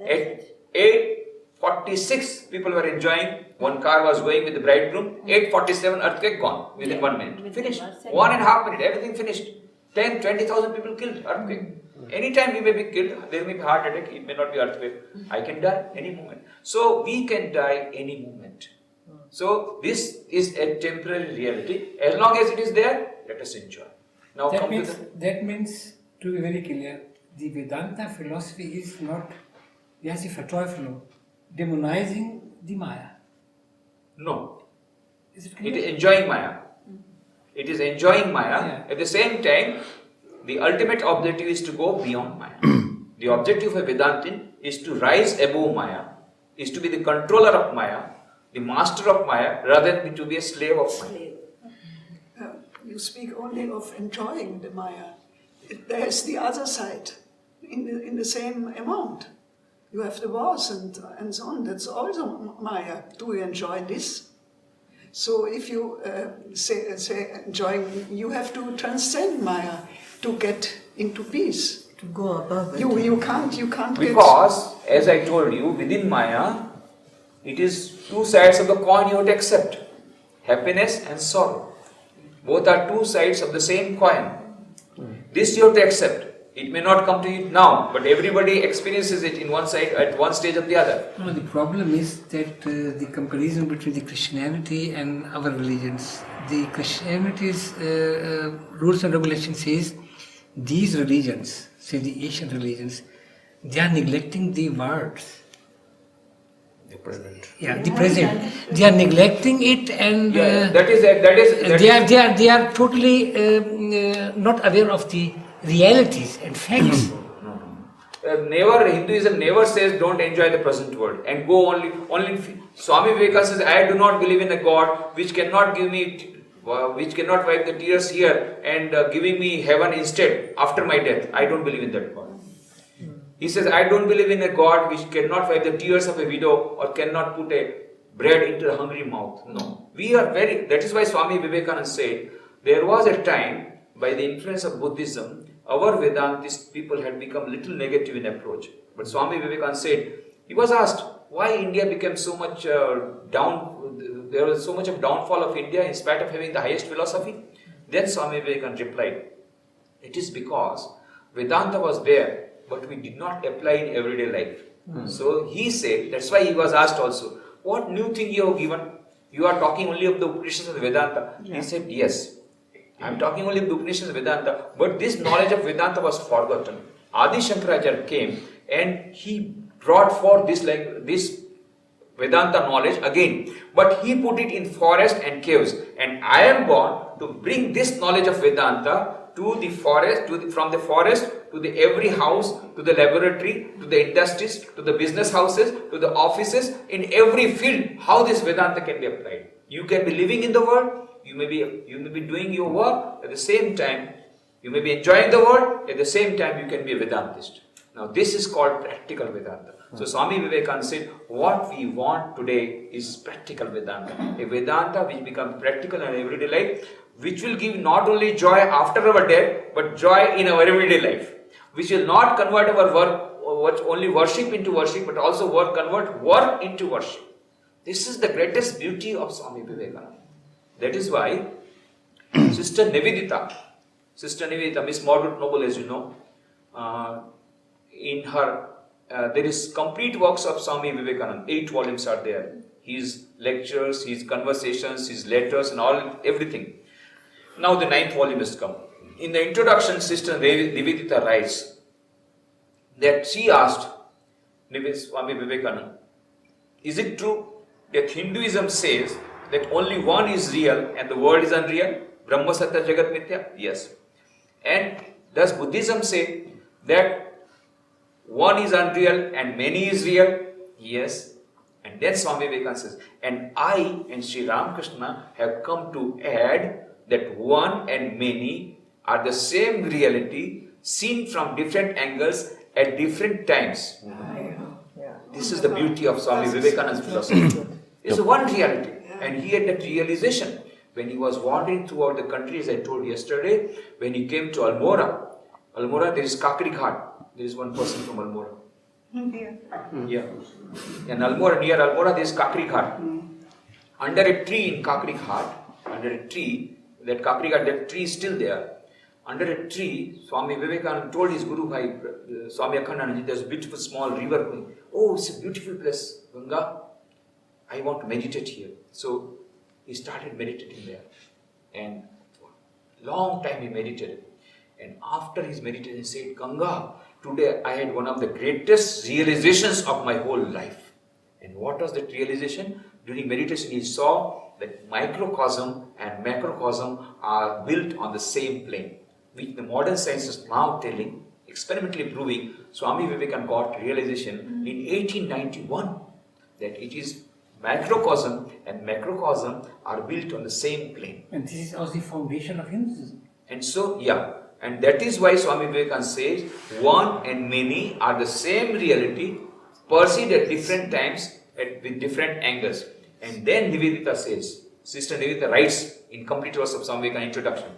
At 8:46 people were enjoying. One car was going with the bridegroom. 8:47 earthquake gone within 1 minute. Finished. 1.5 minutes, everything finished. 10, 20,000 people killed. Earthquake. Anytime we may be killed, there may be heart attack, it may not be earthquake. I can die any moment. So we can die any moment. So this is a temporary reality. As long as it is there, let us enjoy. Now that means, to be very clear, the Vedanta philosophy is not, yes, if Verteuflung, demonizing the Maya. No. Is it It clear? is enjoying Maya. It is enjoying Maya. Yeah. At the same time, the ultimate objective is to go beyond Maya. The objective of Vedantin is to rise above Maya, is to be the controller of Maya, the master of Maya rather than to be a slave of Maya. You speak only of enjoying the Maya. There's the other side in the same amount. You have the wars and so on. That's also Maya. Do you enjoy this? So if you say enjoying, you have to transcend Maya to get into peace. To go above it. You can't Because, as I told you, within Maya, it is two sides of the coin you have to accept. Happiness and sorrow. Both are two sides of the same coin. This you have to accept. It may not come to you now, but everybody experiences it in one side at one stage of the other. No, the problem is that the comparison between the Christianity and our religions. The Christianity's rules and regulations says these religions, say the Asian religions, they are neglecting the words. The present. Yeah, the present. They are neglecting it, and That is they are totally not aware of the realities and facts. Hinduism never says don't enjoy the present world and go only. Swami Vivekananda says, I do not believe in a God which cannot give me, which cannot wipe the tears here and giving me heaven instead after my death. I don't believe in that God. He says, I don't believe in a God which cannot wipe the tears of a widow or cannot put a bread into a hungry mouth. No. That is why Swami Vivekananda said, there was a time by the influence of Buddhism, our Vedantist people had become little negative in approach. But Swami Vivekananda said, he was asked, why India became so much there was so much of downfall of India in spite of having the highest philosophy? Then Swami Vivekananda replied, it is because Vedanta was there, but we did not apply in everyday life. So he said, that's why he was asked also, what new thing you have given? You are talking only of the Upanishads of Vedanta. Yeah. He said, yes, I am talking only of the Upanishads of Vedanta, but this knowledge of Vedanta was forgotten. Adi Shankaracharya came and he brought forth this Vedanta knowledge again, but he put it in forest and caves. And I am born to bring this knowledge of Vedanta to the forest, from the forest to the every house, to the laboratory, to the industries, to the business houses, to the offices, in every field, how this Vedanta can be applied. You can be living in the world, you may be doing your work, at the same time, you may be enjoying the world, at the same time you can be a Vedantist. Now this is called practical Vedanta. So Swami Vivekananda said, what we want today is practical Vedanta. A Vedanta which becomes practical in our everyday life, which will give not only joy after our death, but joy in our everyday life. Which will not convert our work, only worship into worship, but also convert work into worship. This is the greatest beauty of Swami Vivekananda. That is why Sister Nivedita, Miss Margaret Noble, as you know, in her, there is complete works of Swami Vivekananda. 8 volumes are there. His lectures, his conversations, his letters and everything. Now the 9th volume has come. In the introduction, Sister Nivedita writes that she asked Swami Vivekananda, is it true that Hinduism says that only one is real and the world is unreal? Brahma Satya Jagat Mithya? Yes. And does Buddhism say that one is unreal and many is real? Yes. And then Swami Vivekananda says, and I and Sri Ramakrishna have come to add that one and many are the same reality seen from different angles at different times. This is the beauty of Swami Vivekananda's philosophy. It's one reality. And he had that realization when he was wandering throughout the country, as I told yesterday, when he came to Almora. Almora, there is Kakri Ghat. There is one person from Almora. Yeah. And Almora, near Almora, there is Kakri Ghat. Under a tree in Kakri Ghat, that Kakri Ghat, that tree is still there. Under a tree, Swami Vivekananda told his Guru Bhai, Swami Akhandanandaji, there's a beautiful small river going. Oh, it's a beautiful place, Ganga. I want to meditate here. So he started meditating there. And for a long time he meditated. And after his meditation, he said, Ganga, today I had one of the greatest realizations of my whole life. And what was that realization? During meditation, he saw that microcosm and macrocosm are built on the same plane, which the modern science is now telling, experimentally proving. Swami Vivekananda got realization in 1891 that it is Macrocosm and macrocosm are built on the same plane. And this is also the foundation of Hinduism. And so, and that is why Swami Vivekananda says, one and many are the same reality, perceived at different times with different angles. And then Nivedita says, Sister Nivedita writes in complete verse of Swami Vivekananda introduction,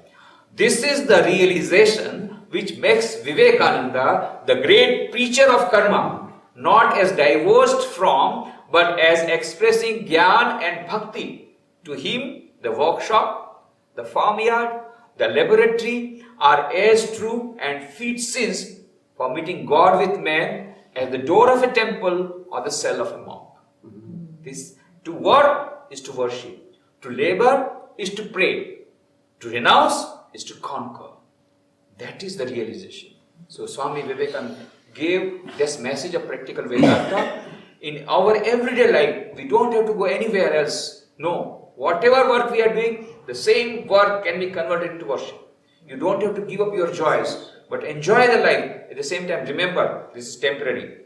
this is the realization which makes Vivekananda the great preacher of karma, not as divorced from, but as expressing jnana and bhakti. To him, the workshop, the farmyard, the laboratory are as true and fit sins for meeting God with man as the door of a temple or the cell of a monk. This, to work is to worship, to labor is to pray, to renounce is to conquer. That is the realization. So Swami Vivekananda gave this message of practical Vedanta in our everyday life. We don't have to go anywhere else. No. Whatever work we are doing, the same work can be converted into worship. You don't have to give up your joys, but enjoy the life. At the same time, remember, this is temporary.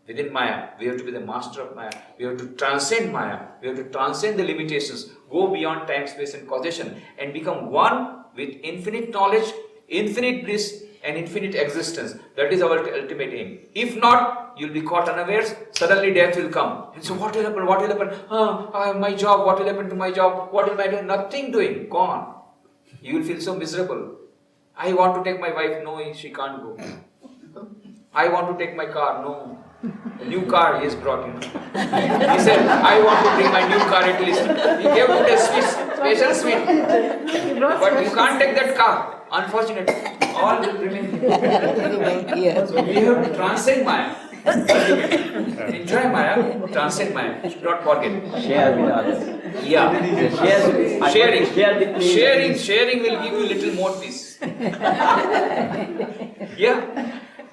Within Maya, we have to be the master of Maya. We have to transcend Maya. We have to transcend the limitations, go beyond time, space and causation and become one with infinite knowledge, infinite bliss and infinite existence. That is our ultimate aim. If not, you will be caught unawares. Suddenly death will come. And so what will happen? What will happen? My job. What will happen to my job? What will I do? Nothing doing. Gone. You will feel so miserable. I want to take my wife. No, she can't go. I want to take my car. No. A new car he has brought in. He said, I want to bring my new car at least. He gave it a special sweet. But you can't take that car. Unfortunately. All will remain here. So we have to transcend Maya. Enjoy Maya, transcend Maya. Should not forget. Share with others. Yeah. Sharing will give you little more peace. Yeah.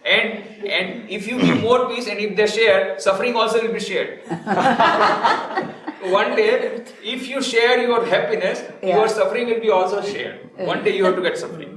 And if you give more peace and if they share, suffering also will be shared. One day, if you share your happiness, your suffering will be also shared. One day you have to get suffering.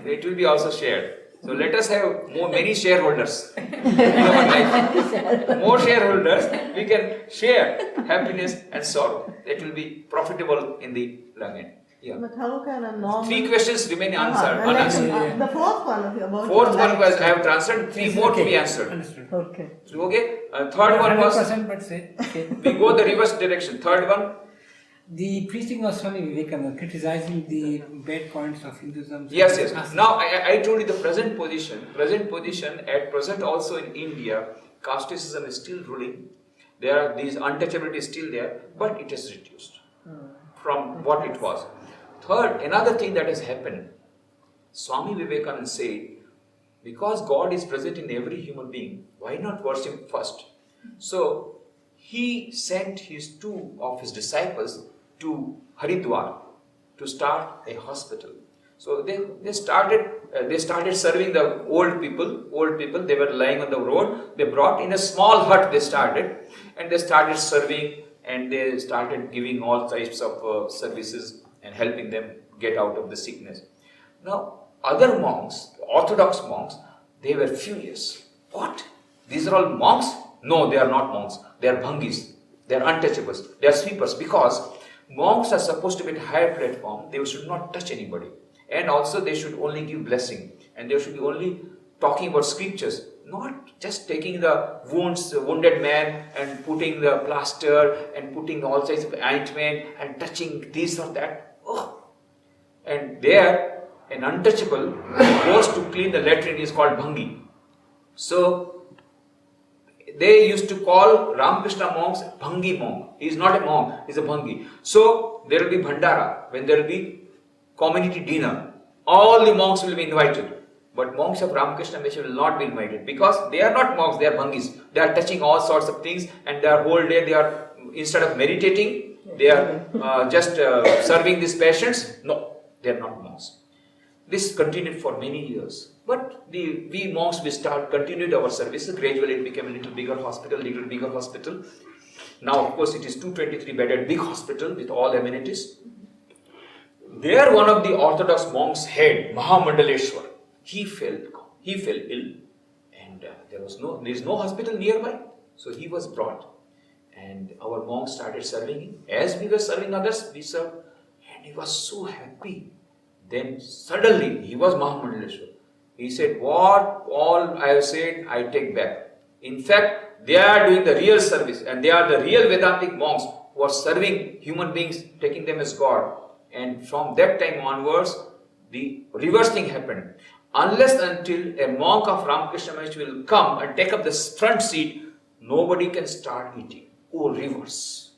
It will be also shared. So let us have many shareholders in our life. More shareholders, we can share happiness and sorrow. It will be profitable in the long end. Yeah. But how can a normal... 3 questions remain unanswered. The fourth one about... Fourth one was, I have transferred 3 more to be answered. Understood. Okay. Okay? Third one was, 100%, but say, okay. we go the reverse direction. Third one, The preaching of Swami Vivekananda, criticizing the bad points of Hinduism. yes. Now, I told you the present position, at present also in India, casteism is still ruling. There are these untouchability still there, but it has reduced from what it was. Third, another thing that has happened, Swami Vivekananda said, because God is present in every human being, why not worship Him first? So, he sent his 2 of his disciples to Haridwar to start a hospital. So they started serving the old people. They were lying on the road. They brought in a small hut. They started serving, and they started giving all types of services and helping them get out of the sickness. Now, other monks, Orthodox monks, they were furious. What? These are all monks? No, they are not monks. They are bhangis. They are untouchables. They are sweepers, because monks are supposed to be at a higher platform. They should not touch anybody. And also they should only give blessing. And they should be only talking about scriptures. Not just taking the wounded man and putting the plaster and putting all kinds of ointment and touching this or that. Oh. And there, an untouchable goes to clean the latrine is called bhangi. So, they used to call Ramakrishna monks Bhangi monk. He is not a monk, he is a Bhangi. So, there will be Bhandara, when there will be community dinner. All the monks will be invited. But monks of Ramakrishna Mission will not be invited, because they are not monks, they are Bhangis. They are touching all sorts of things, and their whole day they are, instead of meditating, they are just serving these patients. No, they are not monks. This continued for many years. But we monks, continued our services. Gradually it became a little bigger hospital. Now, of course, it is 223 bedded big hospital with all amenities. There, one of the Orthodox monks' head, Mahamandaleshwar, he fell ill, and there is no hospital nearby. So he was brought, And our monk started serving him. As we were serving others, we served. And he was so happy. Then suddenly, he was Mahamandaleshwar. He said, what all I have said, I take back. In fact, they are doing the real service. And they are the real Vedantic monks who are serving human beings, taking them as God. And from that time onwards, the reverse thing happened. Unless until a monk of Ramakrishna Maharaj will come and take up the front seat, nobody can start eating. Oh, reverse.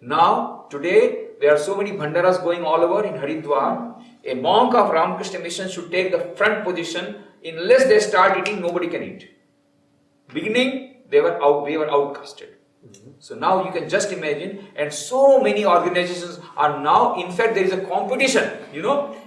Now, today, there are so many bhandaras going all over in Haridwar. A monk of Ramakrishna Mission should take the front position. Unless they start eating, nobody can eat. Beginning, we were outcasted. So now you can just imagine, and so many organizations are now, in fact, there is a competition,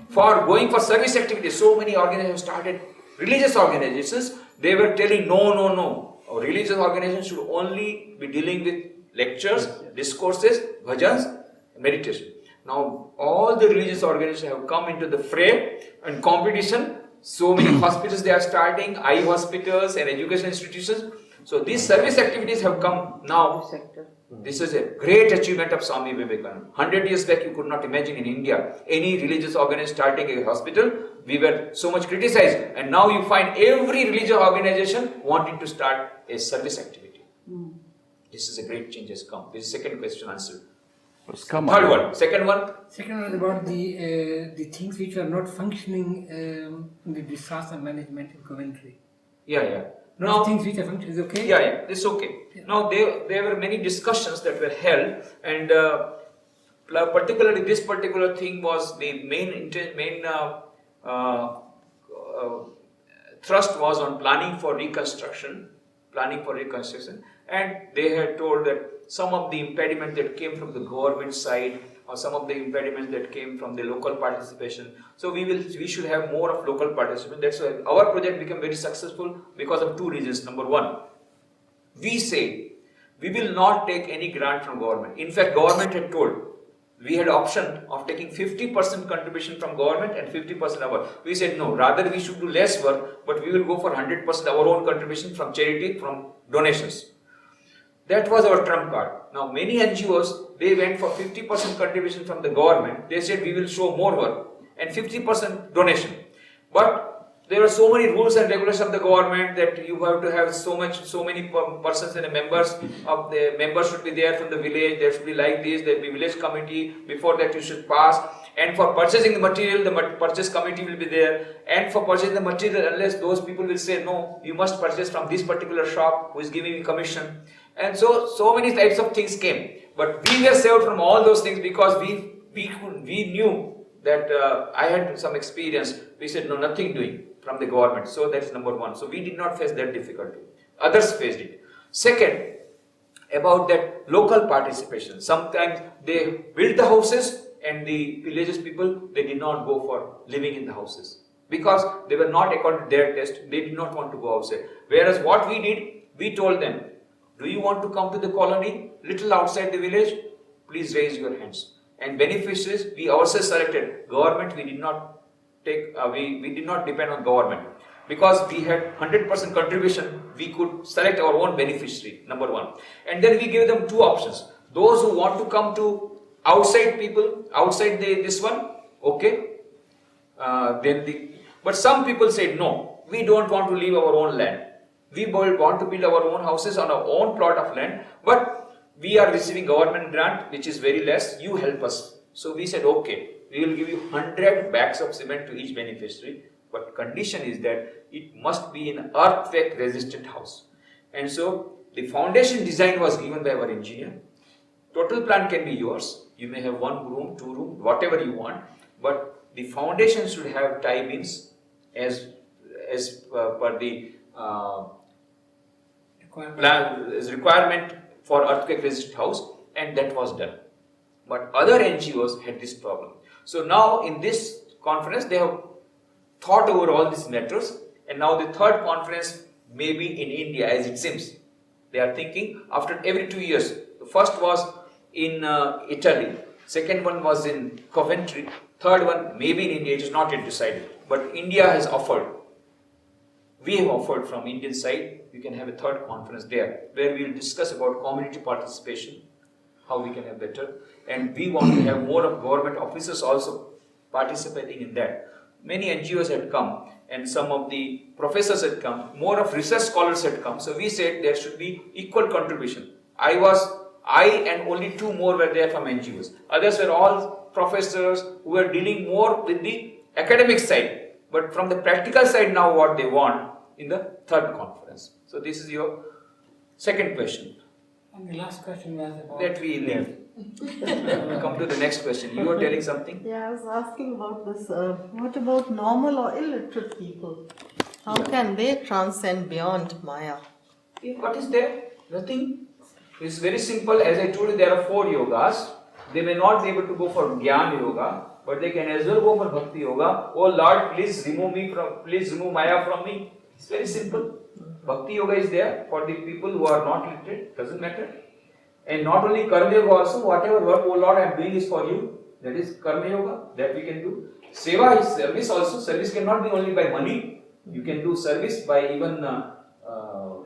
for going for service activities. So many organizations started, religious organizations, they were telling, no. Our religious organizations should only be dealing with lectures, discourses, bhajans, meditation. Now, all the religious organizations have come into the fray and competition. So many hospitals they are starting, eye hospitals and education institutions. So these service activities have come now. This is a great achievement of Swami Vivekananda. 100 years back, you could not imagine in India any religious organization starting a hospital. We were so much criticized, and now you find every religious organization wanting to start a service activity. This is a great change has come. This is the second question answered. Third one. Second one. Second one is about the things which are not functioning in the disaster management in Coventry. Yeah. Now, things which are functioning is okay? Yeah, it's okay. Yeah. Now, there were many discussions that were held, and particularly this particular thing was the main thrust was on planning for reconstruction, and they had told that some of the impediments that came from the government side, or some of the impediments that came from the local participation. So we should have more of local participation. That's why our project became very successful because of two reasons. Number one, we say we will not take any grant from government. In fact, government had told we had option of taking 50% contribution from government and 50% our. We said no, rather we should do less work, but we will go for 100% our own contribution from charity, from donations. That was our trump card. Now many NGOs, they went for 50% contribution from the government. They said we will show more work and 50% donation. But there are so many rules and regulations of the government that you have to have so many persons and members of the members should be there from the village. There should be like this. There will be village committee. Before that you should pass. And for purchasing the material, the purchase committee will be there. And for purchasing the material, unless those people will say no, you must purchase from this particular shop who is giving you commission. And so many types of things came. But we were saved from all those things because we knew that I had some experience. We said no, nothing doing from the government. So that's number one. So we did not face that difficulty. Others faced it. Second, about that local participation. Sometimes they built the houses and the religious people, they did not go for living in the houses. Because they were not according to their test, they did not want to go outside. Whereas what we did, we told them, do you want to come to the colony, little outside the village? Please raise your hands. And beneficiaries, we ourselves selected. Government, we did not take, we did not depend on government. Because we had 100% contribution, we could select our own beneficiary, number one. And then we gave them two options. Those who want to come to outside people, outside this one, okay. But some people said, no, we don't want to leave our own land. We want to build our own houses on our own plot of land, but we are receiving government grant, which is very less, you help us. So we said, okay, we will give you 100 bags of cement to each beneficiary, but condition is that it must be an earthquake resistant house. And so the foundation design was given by our engineer. Total plan can be yours. You may have 1 room, 2 room, whatever you want, but the foundation should have tie beams as per the requirement for earthquake resistant house, and that was done. But other NGOs had this problem. So now in this conference they have thought over all these matters, and now the third conference may be in India, as it seems. They are thinking after every 2 years. The first was in Italy, second one was in Coventry, third one maybe in India. It is not yet decided, but India has offered. we have offered from Indian side, we can have a third conference there, where we will discuss about community participation, how we can have better, and we want to have more of government officers also participating in that. Many NGOs had come, and some of the professors had come, more of research scholars had come, so we said there should be equal contribution. I and only 2 more were there from NGOs. Others were all professors who were dealing more with the academic side, but from the practical side now what they want in the third conference. So this is your second question. And the last question was about... That we leave. Come to the next question. You were telling something? Yeah, I was asking about this. What about normal or illiterate people? How can they transcend beyond Maya? What is there? Nothing. It's very simple. As I told you, there are 4 yogas. They may not be able to go for Jnana Yoga, but they can as well go for Bhakti Yoga. Oh Lord, please remove Maya from me. It's very simple. Bhakti Yoga is there for the people who are not literate. Doesn't matter. And not only Karma Yoga also, whatever work, oh Lord, I am doing is for you. That is Karma Yoga, that we can do. Seva is service also. Service cannot be only by money. You can do service by even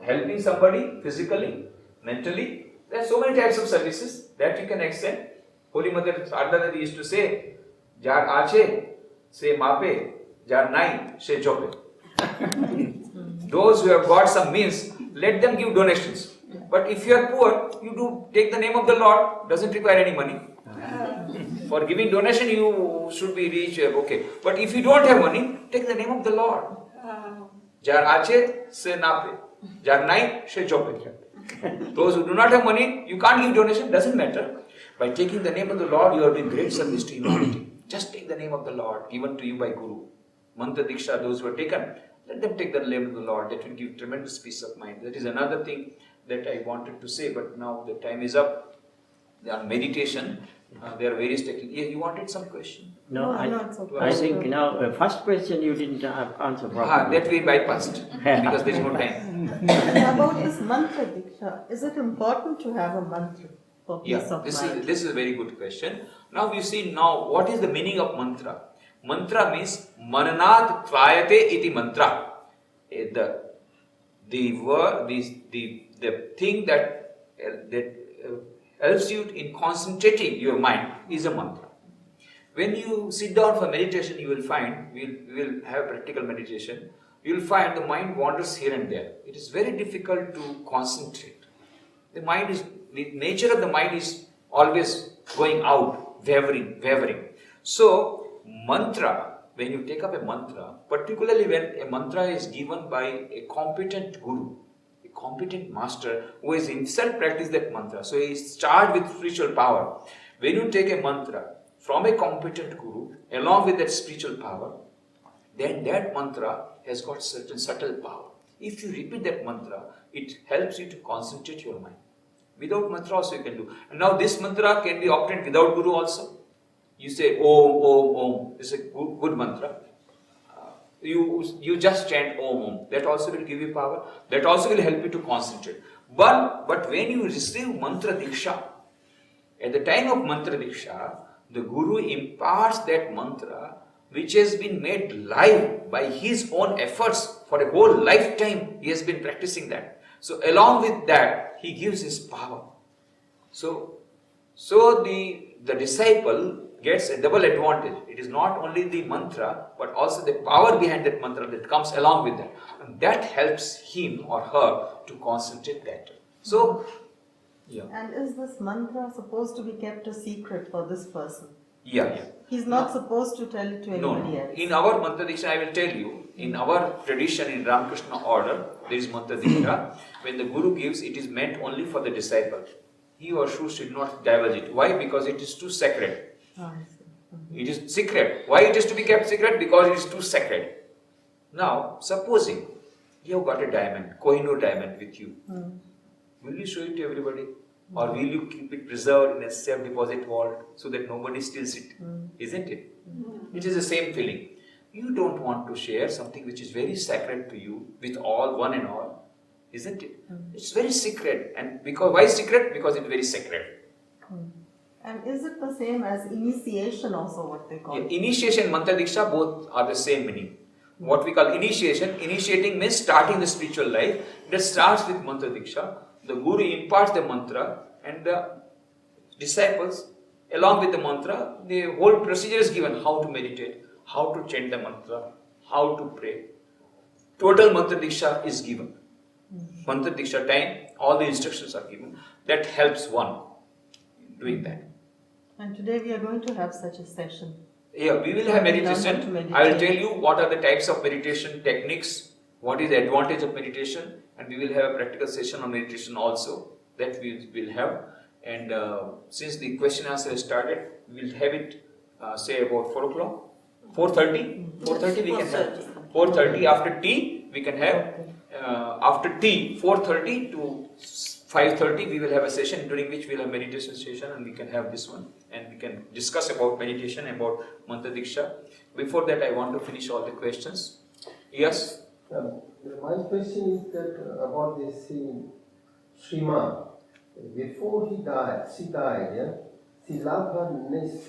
helping somebody physically, mentally. There are so many types of services that you can extend. Holy Mother Ardhanadi used to say, Jar ache, se mape, jar nai, se jope. Those who have got some means, let them give donations. But if you are poor, you do take the name of the Lord, doesn't require any money. For giving donation, you should be rich, okay. But if you don't have money, take the name of the Lord. Jar ache, se nape, jar nai, se jope. Those who do not have money, you can't give donation, doesn't matter. By taking the name of the Lord, you are doing great service to humanity. Just take the name of the Lord, given to you by Guru. Mantra Diksha, those who are taken, let them take the name of the Lord. That will give tremendous peace of mind. That is another thing that I wanted to say, but now the time is up. On meditation, there are various techniques. Yeah, you wanted some question? No, it's okay. I think now, first question you didn't answer properly. That we bypassed, because there is no time. Yeah, about this mantra Diksha, is it important to have a mantra for peace of mind? This is a very good question. Now you see what is the meaning of mantra? Mantra means mananat tvayate iti mantra. The word, the thing that helps you in concentrating your mind is a mantra. When you sit down for meditation, you will find, we will have practical meditation, you will find the mind wanders here and there. It is very difficult to concentrate. The nature of the mind is always going out, wavering. So, mantra, when you take up a mantra, particularly when a mantra is given by a competent guru, a competent master who has himself practiced that mantra, so he is charged with spiritual power. When you take a mantra from a competent guru along with that spiritual power, then that mantra has got certain subtle power. If you repeat that mantra, it helps you to concentrate your mind. Without mantra also you can do. And now this mantra can be obtained without guru also. You say Om, Om, Om. It's a good mantra. You just chant Om, Om. That also will give you power. That also will help you to concentrate. But when you receive mantra diksha, at the time of mantra diksha, the guru imparts that mantra which has been made live by his own efforts for a whole lifetime. He has been practicing that. So along with that, he gives his power. So the disciple gets a double advantage. It is not only the mantra, but also the power behind that mantra that comes along with that. And that helps him or her to concentrate better. So, yeah. And is this mantra supposed to be kept a secret for this person? Yeah. He's not supposed to tell it to anybody else. In our mantra diksha, I will tell you, in our tradition, in Ramakrishna order, there is mantra diksha. When the guru gives, it is meant only for the disciple. He or she should not divulge it. Why? Because it is too sacred. It is secret. Why it is to be kept secret? Because it is too sacred. Now, supposing you have got a diamond, Kohinoor diamond with you. Will you show it to everybody? Or will you keep it preserved in a safe deposit vault so that nobody steals it? Isn't it? It is the same feeling. You don't want to share something which is very sacred to you with all, one and all. Isn't it? It's very secret. And why secret? Because it's very sacred. And is it the same as initiation also, what they call it? Initiation and mantra diksha both are the same meaning. what we call initiation. Initiating means starting the spiritual life. That starts with mantra diksha. The guru imparts the mantra and the disciples, along with the mantra, the whole procedure is given. How to meditate, how to chant the mantra, how to pray. Total mantra diksha is given. Mantra diksha time, all the instructions are given. That helps one in doing that. And today we are going to have such a session. Yeah, we will have We learn how to meditation. meditate. I will tell you what are the types of meditation techniques, what is the advantage of meditation, and we will have a practical session on meditation also that we will have. And since the question answer has started, we will have it say about 4 o'clock, 4:30. 4:30 we can have. 4:30 after tea we can have. After tea, 4:30 to 5:30 we will have a session during which we will have meditation session, and we can have this one and we can discuss about meditation, about mantra diksha. Before that, I want to finish all the questions. Yes? My question is that about this Shrima. Before she died, yeah, she loved her niece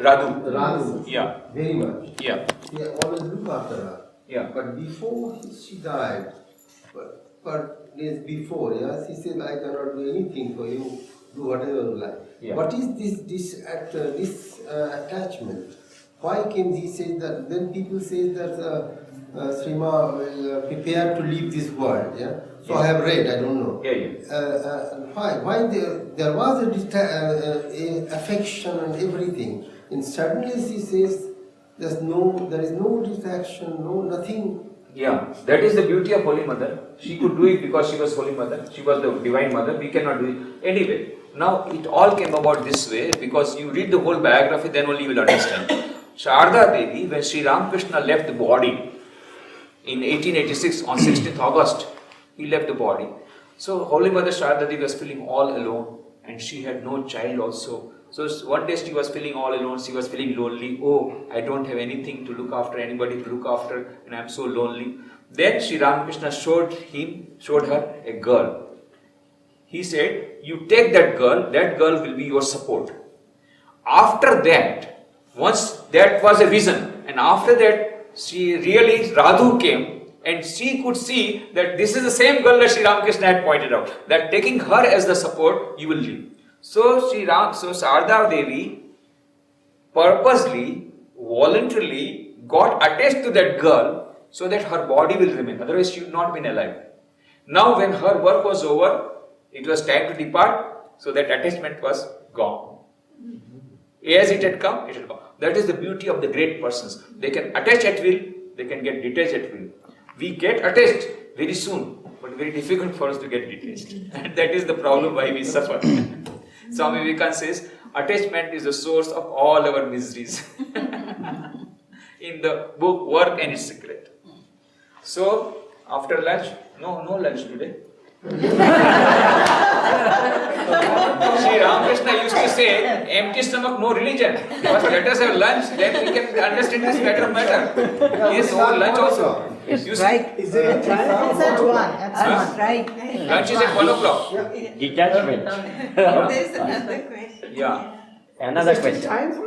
Radu Yeah. very much. Yeah. She always looked after her. Yeah. But before she died, but days before, yeah, she said, I cannot do anything for you, do whatever you like. Yeah. What is this attachment? Why can he say that? Then people say that Srima will prepare to leave this world, yeah? So I have read, I don't know. Yeah. Why there was a affection and everything. And suddenly she says, there is no distraction, nothing. Yeah, that is the beauty of Holy Mother. She could do it because she was Holy Mother. She was the Divine Mother. We cannot do it. Anyway, now it all came about this way because you read the whole biography, then only you will understand. Sharda Devi, when Sri Ramakrishna left the body in 1886 on 16th August, he left the body. So Holy Mother Sharda Devi was feeling all alone and she had no child also. So one day she was feeling all alone, she was feeling lonely. Oh, I don't have anything to look after, anybody to look after, and I am so lonely. Then Sri Ramakrishna showed her a girl. He said, you take that girl will be your support. After that, once that was a vision, and after that, Radhu came and she could see that this is the same girl that Sri Ramakrishna had pointed out, that taking her as the support, you will live. So Sharda Devi purposely, voluntarily got attached to that girl so that her body will remain. Otherwise, she would not have been alive. Now, when her work was over, it was time to depart. So that attachment was gone. As it had come, it had gone. That is the beauty of the great persons. They can attach at will, they can get detached at will. We get attached very soon, but very difficult for us to get detached. And that is the problem why we suffer. Swami Vivekananda says, attachment is the source of all our miseries. In the book Work and Its Secret. So, after lunch, no lunch today. Sri Ramakrishna used to say, empty stomach, no religion. But let us have lunch, then we can understand this better matter. Yes, over lunch also. It's right. It's at 1. That's right. Lunch is at 1 o'clock. Detachment. There's another question. Yeah. Another question. Time for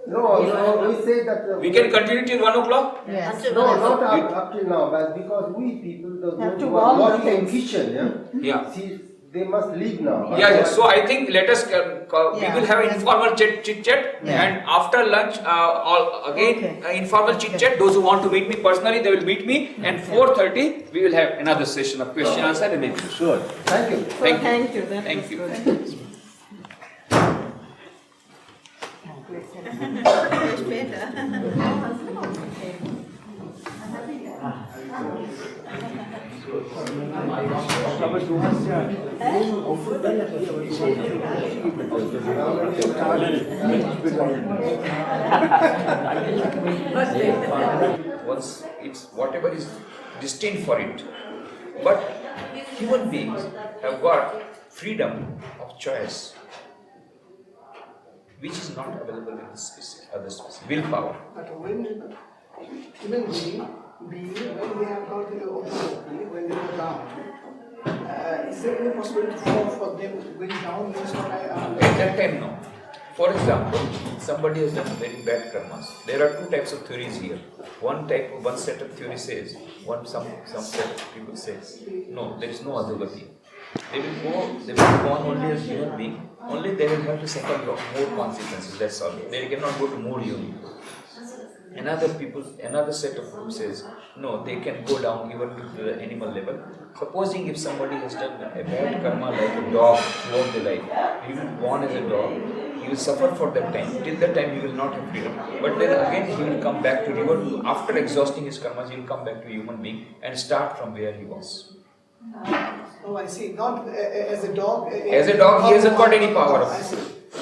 No, we say that. We can continue till 1 o'clock? Yes. No, not up till now, but because we people, the Have to who warm are the working in things. kitchen, yeah. Yeah. See, they must leave now. Yeah, so I think let us, we will have an informal chit chat, and after lunch, informal chit chat. Those who want to meet me personally, they will meet me, and 4:30 we will have another session of question answer and meditation. Sure. Thank you. Thank you. That Thank was you. good. Once it's whatever is destined for it. But human beings have got freedom of choice, which is not available in this species, other species. Willpower. But when human being, when they have got the authority, when they go down, is there any possibility for them going down? Means what I At that time, no. For example, somebody has done very bad karmas. There are two types of theories here. One set of theory says, some set of people says, no, there is no adhogati. They will go on only as human being, only they will have to suffer more consequences, that's all. They cannot go to more human. Another set of group says, no, they can go down even to the animal level. Supposing if somebody has done a bad karma like a dog throughout the life, he will be born as a dog, he will suffer for that time. Till that time he will not have freedom. But then again he will come back to revert, after exhausting his karmas, he will come back to a human being and start from where he was. Oh, I see. Not as a dog. As a dog, he hasn't got any power. I see.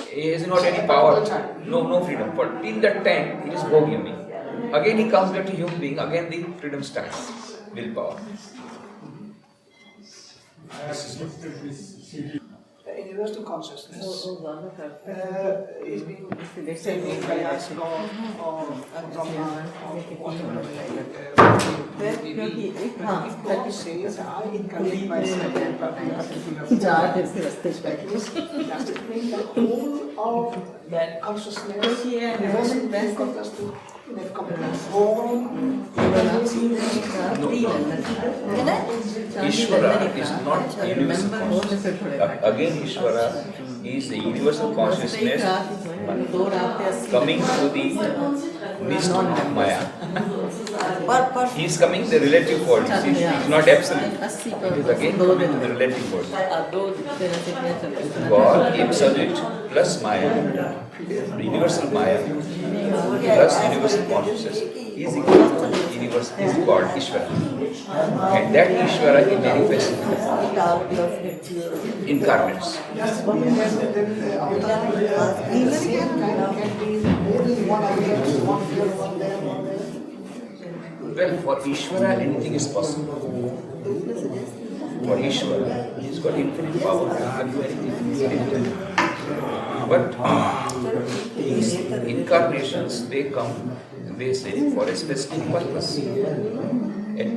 He has not any power. No freedom. But till that time, he is bohemian. Again, he comes back to human being. Again, the freedom starts. Willpower. Universal consciousness is being taken by us, God, or Brahman, or whatever. If God says, I incarnate myself in particular does it mean that all of that consciousness, universal consciousness to have complete form? Ishvara is not universal consciousness. Again, Ishvara is the universal consciousness coming through the mist of Maya. He is coming the relative world. He is not absolute. It is again coming to the relative world. God, absolute, plus Maya, the universal Maya, plus universal consciousness, is equal to universal, is called Ishvara. And that Ishvara is manifests incarnates. Does it mean that at the same time can be more than one idea, one here, one there, one there? Well, for Ishvara, anything is possible. For Ishvara, he's got infinite power, he can do anything. But these incarnations, they come, they say, for a specific purpose. At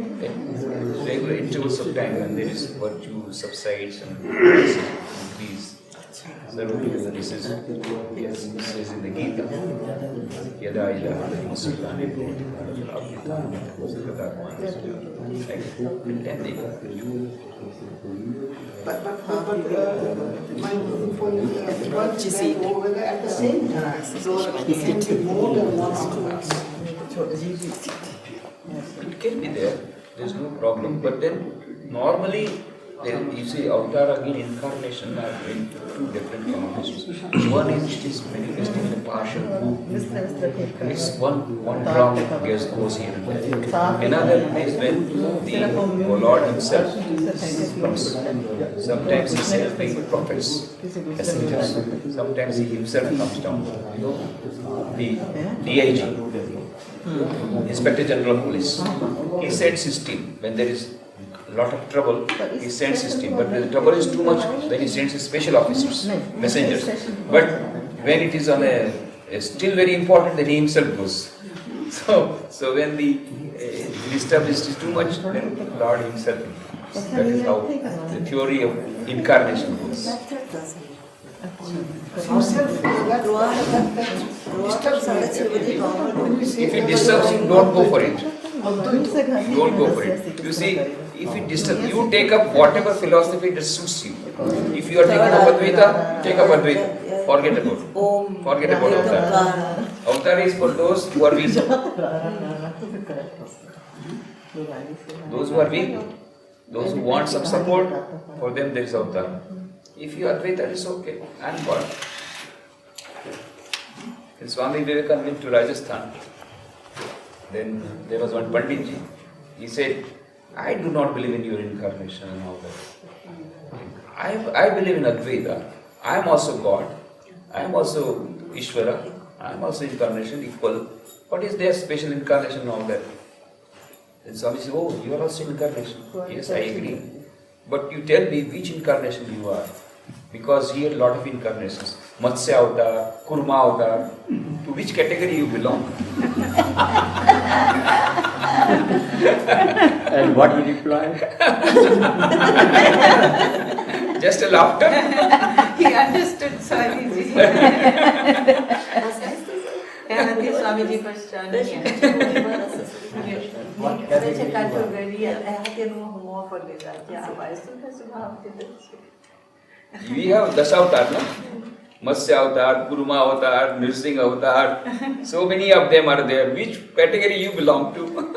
regular intervals of time, when there is virtue subsides and increase. This is in the Gita. Yada yada masukane But my point whether at the same time there can be more than one outcome. It can be there is no problem. But then normally, you see, avatar again, incarnation are in two different combinations. One is it is manifesting in a partial group. It's one drop goes here and there. Another is when the Lord himself comes. Sometimes he sends the prophets, messengers. Sometimes he himself comes down. You know, the DIG, Inspector General of Police. He sends his team when there is a lot of trouble. He sends his team, but when the trouble is too much, then he sends his special officers, messengers. But when it is on a still very important, then he himself goes. So when the established is too much, then Lord himself. That is how the theory of incarnation goes. If it disturbs you, don't go for it. Don't go for it. You see, if it disturbs you, take up whatever philosophy that suits you. If you are taking up Advaita, take up Advaita. Forget about Avatar. Avatar is for those who are weak. Those who are weak, those who want some support, for them there is Avatar. If you are Advaita, it's okay. I am God. When Swami Vivekananda went to Rajasthan, then there was one Panditji. He said, I do not believe in your incarnation and all that. I believe in Advaita. I am also God. I am also Ishvara. I am also incarnation equal. What is their special incarnation and all that? And Swami said, oh, you are also incarnation. Yes, I agree. But you tell me which incarnation you are. Because he had a lot of incarnations. Matsya avatar, Kurma avatar. To which category you belong? And what he replied? Just a laughter. He understood Swamiji. technology verstanden. Welche Kategorie? Hat ja nur humorvoll gesagt. Ja, weißt du das überhaupt nicht? We have Dasavatar, no? Matsya Avatar, Kuruma Avatar, Nrsimha Avatar. So many of them are there. Which category you belong to?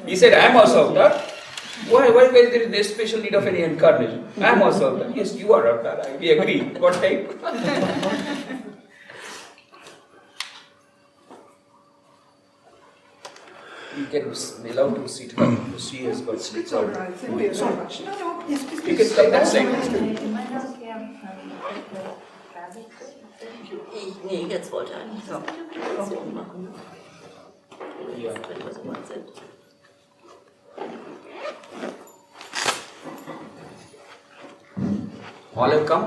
He said, I am also Avatar. Why is there is special need of any incarnation? I am also Avatar. Yes, you are Avatar. We agree. What type? You can be allowed to sit her. She has got It's sleeps all already. right. Thank you so much. No, no, yes, please, You can please. come that side. Nee, jetzt wollte er nicht so eine Präsentation machen. Ja. Wenn wir so weit sind. All have come?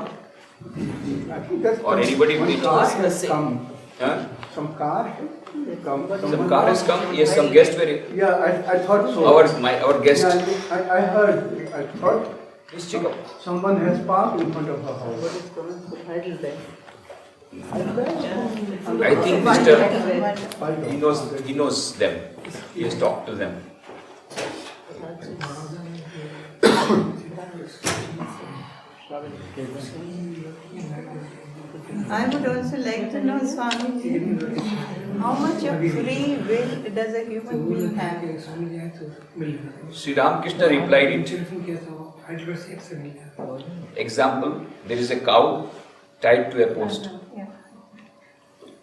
I think that's Or anybody one waiting? car has come. Huh? Some car has come. Some car has come? Yes, some guest were. Yeah, I thought so. Our guest. Yeah, I heard. I thought Please check up. someone has parked in front of her house. I think Mr. He knows them. He has talked to them. I would also like to know, Swami, how much of free will does a human being have? Sri Ramakrishna replied it. Example, there is a cow tied to a post. Yeah.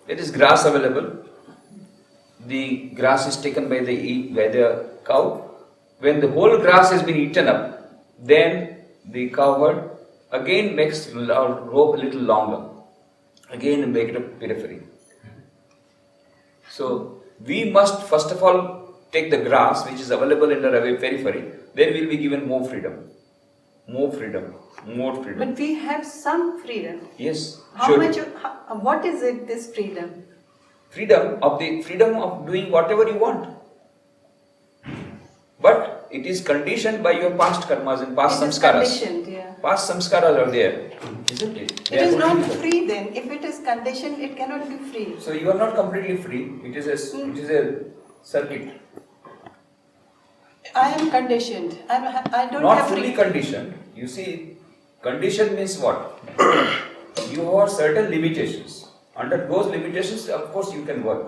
There is grass available. The grass is taken by the cow. When the whole grass has been eaten up, then the cowherd again makes the rope a little longer. Again make it a periphery. So we must first of all take the grass which is available in the periphery, then we will be given more freedom. More freedom. More freedom. But we have some freedom. Yes. How sure. much? What is it? This freedom? Freedom of doing whatever you want. But it is conditioned by your past karmas and past It is samskaras. conditioned. Yeah. Past samskaras are there, isn't it? They It are is not completely- free then. If it is conditioned, it cannot be free. So you are not completely free. It is a circuit. I am conditioned. I don't Not have fully free. conditioned. You see, condition means what? You have certain limitations. Under those limitations, of course, you can work.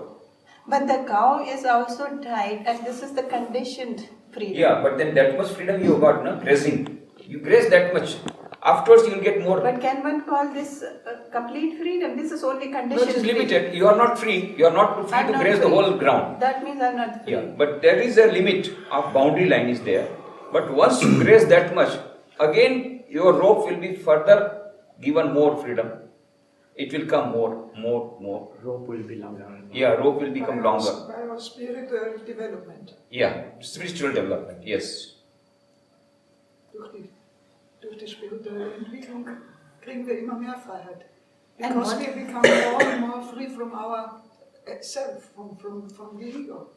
But the cow is also tied, and this is the conditioned freedom. Yeah, but then that much freedom you have got, no? Grazing. You graze that much. Afterwards, you will get more. But can one call this complete freedom? This is only No, conditioned. it is limited. You are not free. You are not free I'm to not graze the free. whole ground. That means I'm not free. Yeah, but there is a limit of boundary line is there. But once you graze that much, again your rope will be further given more freedom. It will come more. Rope will be longer. Yeah, rope will become longer. By our spiritual development. Yeah, spiritual development. Yes. Durch die spirituelle Entwicklung kriegen wir immer mehr Freiheit. And Because what- we become more and more free from our self, from the ego.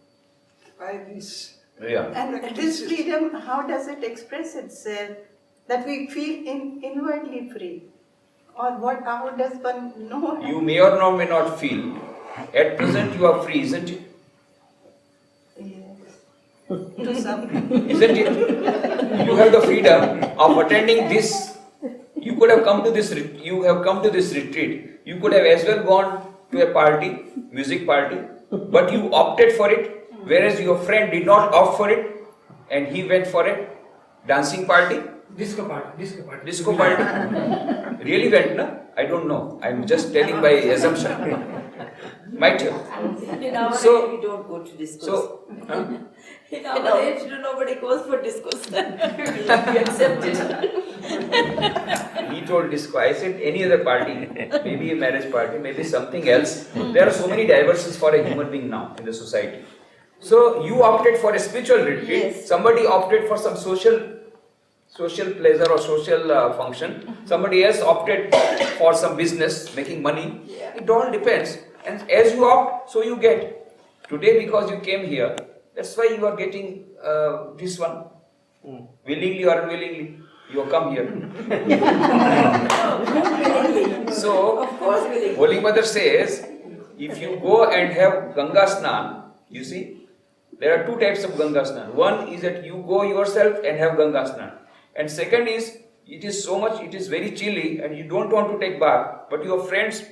By this. Yeah. And this freedom, how does it express itself? That we feel inwardly free? Or what? How does one know? You may or may not feel. At present, you are free, isn't it? Yes. To some. Isn't it? You have the freedom of attending this. You could have come to this. You have come to this retreat. You could have as well gone to a party, music party, but you opted for it, whereas your friend did not opt for it, and he went for a dancing party. Disco party. Disco party. Really went, no? I don't know. I'm just telling by assumption. Might have. In our So- age, we don't go to discos. So, huh? in our age, nobody goes for discos. We accept it. He told disco. I said any other party, maybe a marriage party, maybe something else. There are so many diversions for a human being now in the society. So you opted for a spiritual retreat. Yes. Somebody opted for some social pleasure or social function. Somebody else opted for some business, making money. Yeah. It all depends. And as you opt, so you get. Today, because you came here, that's why you are getting this one. Willingly or unwillingly, you have come here. So, Of course, willingly. Holy Mother says, if you go and have Ganga Snan, you see, there are two types of Ganga Snan. One is that you go yourself and have Ganga Snan. And second is, it is so much, it is very chilly and you don't want to take bath, but your friends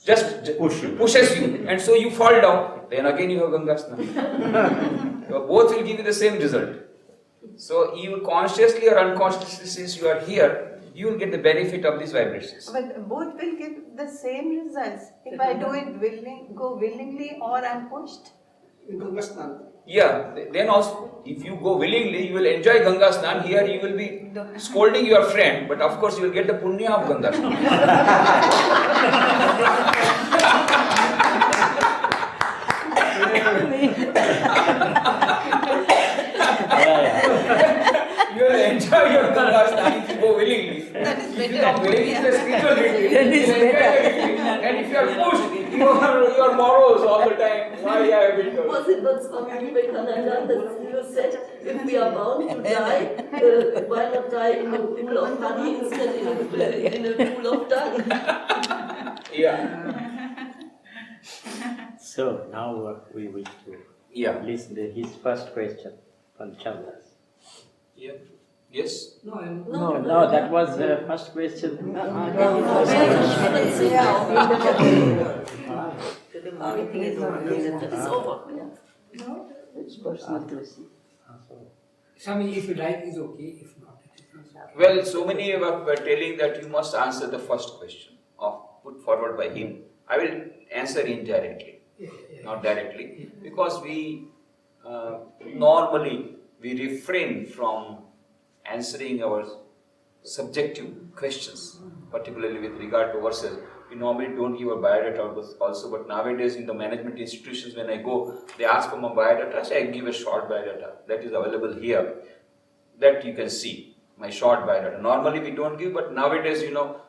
just pushes you and so you fall down. Then again you have Ganga Snan. Both will give you the same result. So you consciously or unconsciously, since you are here, you will get the benefit of these vibrations. But both will give the same results. If I do it go willingly or I'm pushed. Yeah, then also, if you go willingly, you will enjoy Ganga Snan. Here you will be scolding your friend, but of course you will get the punya of Ganga Snan. You will enjoy your Ganga Snan if you go willingly. That is If you better. come willingly to the spiritual retreat, you will enjoy it. And if you are pushed, you are morose all the time. Why I have been told? Was it not Swami Vivekananda that you said, if we are bound to die, why not die in a pool of honey instead in a pool of dung? Yeah. So now we wish to listen to his first question from Chandas. Yeah. Yes? No, that was the first question. It's over. It's personal to see. Swami, if you like, is okay. If not, it is not. Well, so many were telling that you must answer the first question put forward by him. I will answer indirectly, not directly, because we normally refrain from answering our subjective questions, particularly with regard to ourselves. We normally don't give a biodata also, but nowadays in the management institutions, when I go, they ask for my biodata, so I give a short biodata that is available here, that you can see, my short biodata. Normally we don't give, but nowadays,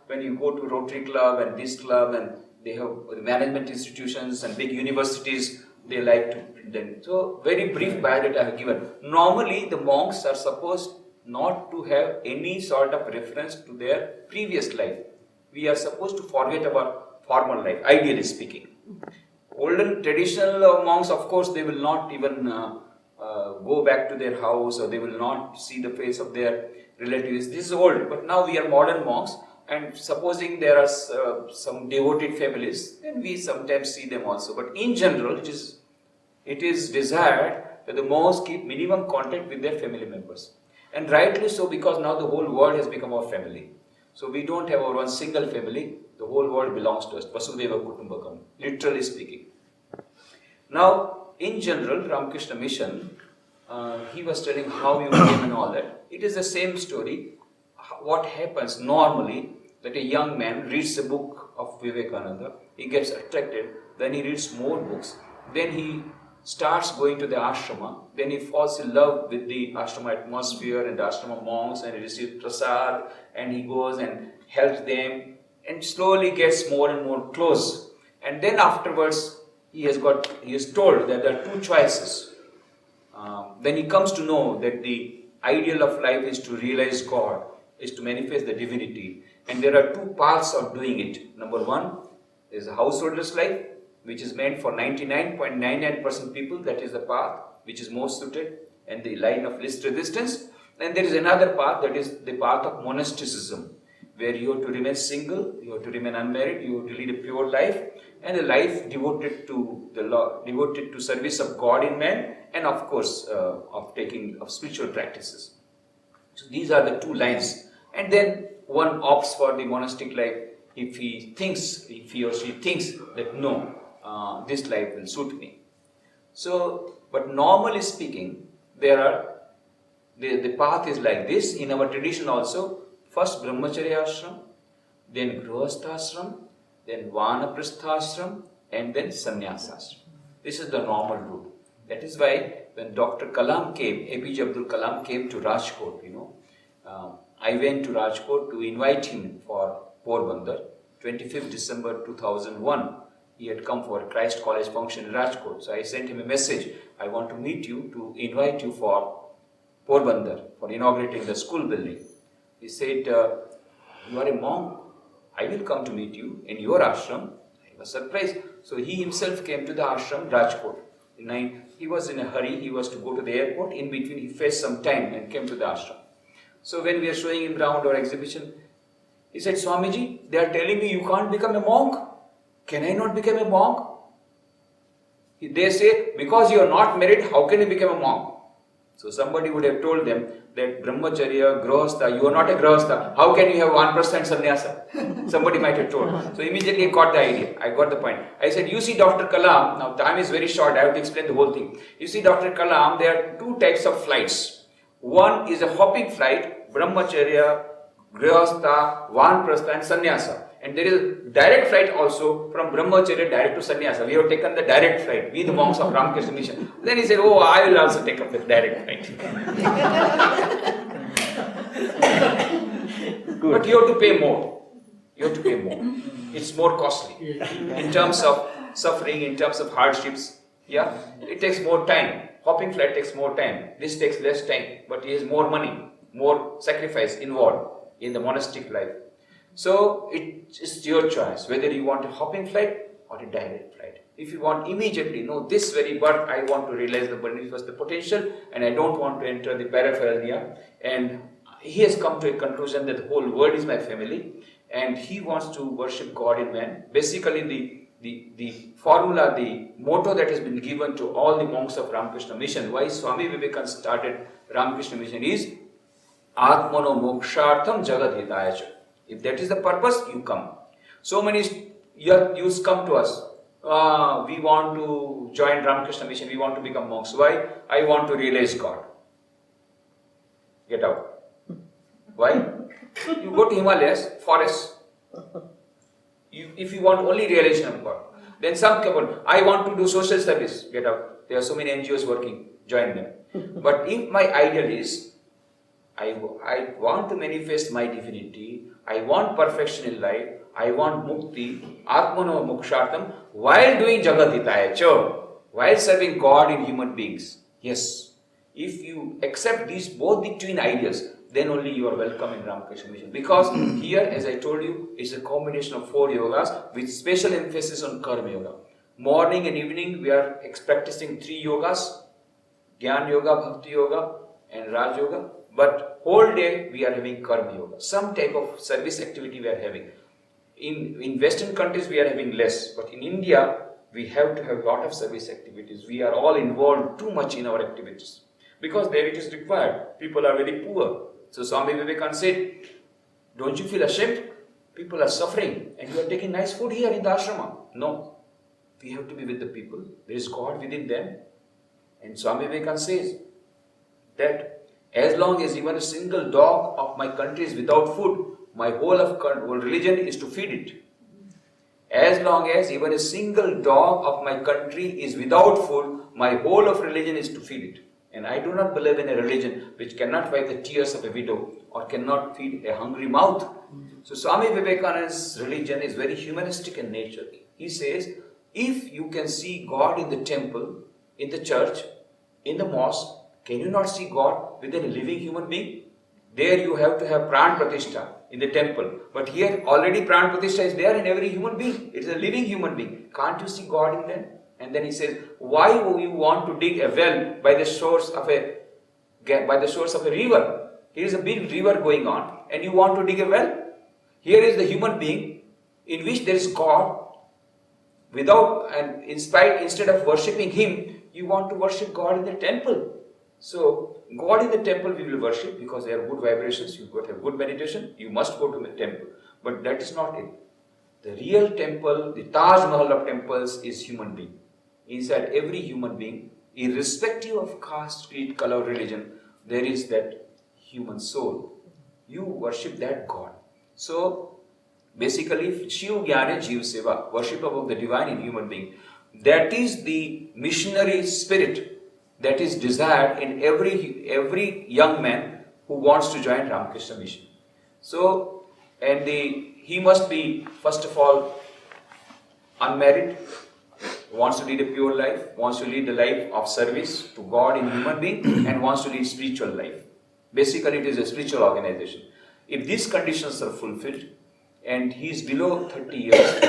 when you go to Rotary Club and this club, and they have management institutions and big universities, they like to print them. So very brief biodata I have given. Normally the monks are supposed not to have any sort of reference to their previous life. We are supposed to forget our former life, ideally speaking. Olden traditional monks, of course, they will not even go back to their house, or they will not see the face of their relatives. This is old, but now we are modern monks, and supposing there are some devoted families, then we sometimes see them also. But in general, it is desired that the monks keep minimum contact with their family members. And rightly so, because now the whole world has become our family. So we don't have our one single family, the whole world belongs to us, Vasudeva Kutumbakam, literally speaking. Now, in general, Ramakrishna Mission, he was telling how you came and all that. It is the same story. What happens normally, that a young man reads a book of Vivekananda, he gets attracted, then he reads more books, then he starts going to the ashrama, then he falls in love with the ashrama atmosphere and the ashrama monks, and he receives prasad, and he goes and helps them, and slowly gets more and more close. And then afterwards, he is told that there are two choices. Then he comes to know that the ideal of life is to realize God, is to manifest the divinity. And there are two paths of doing it. Number one is a householder's life, which is meant for 99.99% people. That is the path which is most suited, and the line of least resistance. And there is another path, that is the path of monasticism, where you have to remain single, you have to remain unmarried, you have to lead a pure life, and a life devoted to the law, devoted to service of God in man, and of course of spiritual practices. So these are the two lines. And then one opts for the monastic life if he or she thinks that no, this life will suit me. So, but normally speaking, the path is like this. In our tradition also, first Brahmacharya ashram, then Grihastha ashram, then Vanaprastha ashram, and then Sannyasa ashram. This is the normal route. That is why when Dr. Kalam came, APJ Abdul Kalam came to Rajkot, I went to Rajkot to invite him for Porbandar, 25th December 2001. He had come for a Christ College function in Rajkot. So I sent him a message. I want to meet you, to invite you for Porbandar, for inaugurating the school building. He said, you are a monk. I will come to meet you in your ashram. I was surprised. So he himself came to the ashram, Rajkot. He was in a hurry, he was to go to the airport. In between, he faced some time and came to the ashram. So when we are showing him around our exhibition, he said, Swamiji, they are telling me you can't become a monk. Can I not become a monk? They say, because you are not married, how can you become a monk? So somebody would have told them that brahmacharya, grahastha, you are not a grahastha. How can you have 1% sannyasa? Somebody might have told. So immediately I got the idea. I got the point. I said, you see Dr. Kalam, now time is very short, I have to explain the whole thing. You see Dr. Kalam, there are two types of flights. One is a hopping flight, brahmacharya, grahastha, vanprastha and sannyasa. And there is direct flight also from brahmacharya direct to sannyasa. We have taken the direct flight, we the monks of Ramakrishna Mission. Then he said, oh, I will also take up the direct flight. But you have to pay more. You have to pay more. It's more costly. In terms of suffering, in terms of hardships, yeah, it takes more time. Hopping flight takes more time. This takes less time, but it has more money, more sacrifice involved in the monastic life. So it's your choice whether you want a hopping flight or a direct flight. If you want immediately, no, this very birth I want to realize the benefits, the potential, and I don't want to enter the paraphernalia. And he has come to a conclusion that the whole world is my family, and he wants to worship God in man. Basically, the formula, the motto that has been given to all the monks of Ramakrishna Mission, why Swami Vivekananda started Ramakrishna Mission, is Atmano Mokshartham Jagat Hitayacha. If that is the purpose, you come. So many youths come to us. We want to join Ramakrishna Mission, we want to become monks. Why? I want to realize God. Get out. Why? You go to Himalayas, forests. If you want only realization of God. Then some come, I want to do social service. Get out. There are so many NGOs working. Join them. But if my ideal is, I want to manifest my divinity, I want perfection in life, I want mukti, atmano mokshartam, while doing jagatitayacha, while serving God in human beings. Yes, if you accept these both the twin ideas, then only you are welcome in Ramakrishna Mission. Because here, as I told you, it's a combination of 4 yogas with special emphasis on karma yoga. Morning and evening, we are practicing 3 yogas, Jnana Yoga, Bhakti Yoga and Raj Yoga. But whole day we are having karma yoga, some type of service activity we are having. In Western countries we are having less, but in India we have to have a lot of service activities. We are all involved too much in our activities because there it is required. People are very poor. So Swami Vivekananda said, don't you feel ashamed? People are suffering and you are taking nice food here in the ashrama. No, we have to be with the people. There is God within them. And Swami Vivekananda says that as long as even a single dog of my country is without food, my whole religion is to feed it. As long as even a single dog of my country is without food, my whole of religion is to feed it. And I do not believe in a religion which cannot wipe the tears of a widow or cannot feed a hungry mouth. So Swami Vivekananda's religion is very humanistic in nature. He says, if you can see God in the temple, in the church, in the mosque, can you not see God within a living human being? There you have to have Pran Pratishtha in the temple. But here already Pran Pratishtha is there in every human being. It is a living human being. Can't you see God in them? And then he says, why do you want to dig a well by the shores of a river? Here is a big river going on and you want to dig a well? Here is the human being in which there is God. Instead of worshipping Him, you want to worship God in the temple. So, God in the temple we will worship because there are good vibrations, you got to have good meditation, you must go to the temple. But that is not it. The real temple, the Taj Mahal of temples is human being. Inside every human being, irrespective of caste, creed, color, religion, there is that human soul. You worship that God. So, basically, Shiv Jnana Jiv Seva, worship of the divine in human being, that is the missionary spirit that is desired in every young man who wants to join Ramakrishna Mission. So, he must be, first of all, unmarried, wants to lead a pure life, wants to lead the life of service to God in human being, and wants to lead spiritual life. Basically, it is a spiritual organization. If these conditions are fulfilled, and he is below 30 years,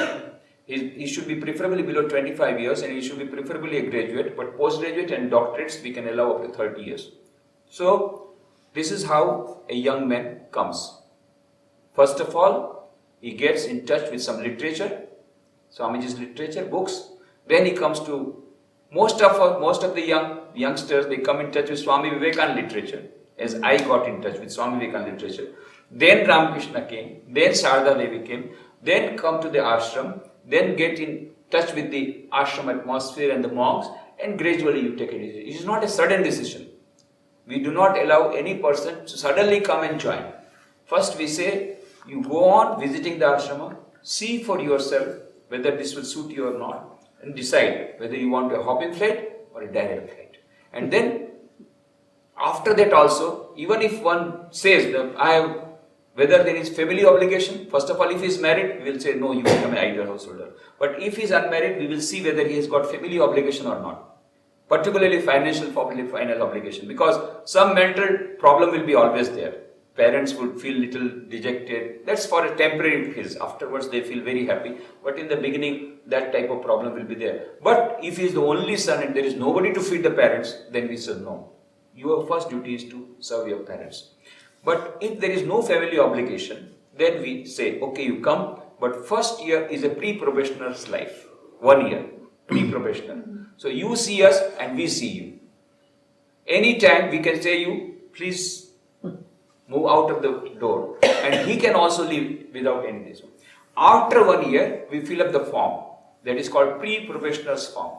He should be preferably below 25 years and he should be preferably a graduate, but postgraduate and doctorates we can allow up to 30 years. So, this is how a young man comes. First of all, he gets in touch with some literature, Swamiji's literature, books. Then he comes to most of the youngsters, they come in touch with Swami Vivekananda literature, as I got in touch with Swami Vivekananda literature. Then Ramakrishna came, then Sharda Devi came, then come to the ashram, then get in touch with the ashram atmosphere and the monks, and gradually you take a decision. It is not a sudden decision. We do not allow any person to suddenly come and join. First we say, you go on visiting the ashrama, see for yourself whether this will suit you or not, and decide whether you want a hopping flight or a direct flight. And then, after that also, even if one says that whether there is family obligation, first of all, if he is married, we will say, no, you become an ideal householder. But if he is unmarried, we will see whether he has got family obligation or not. Particularly financial obligation, because some mental problem will be always there. Parents would feel little dejected. That's for a temporary phase. Afterwards, they feel very happy. But in the beginning, that type of problem will be there. But if he is the only son and there is nobody to feed the parents, then we say no. Your first duty is to serve your parents. But if there is no family obligation, then we say, okay, you come, but first year is a pre-probationer's life. 1 year, pre-probationer. So you see us and we see you. Anytime we can say you, please move out of the door, and he can also leave without any reason. After 1 year, we fill up the form that is called pre-probationer's form,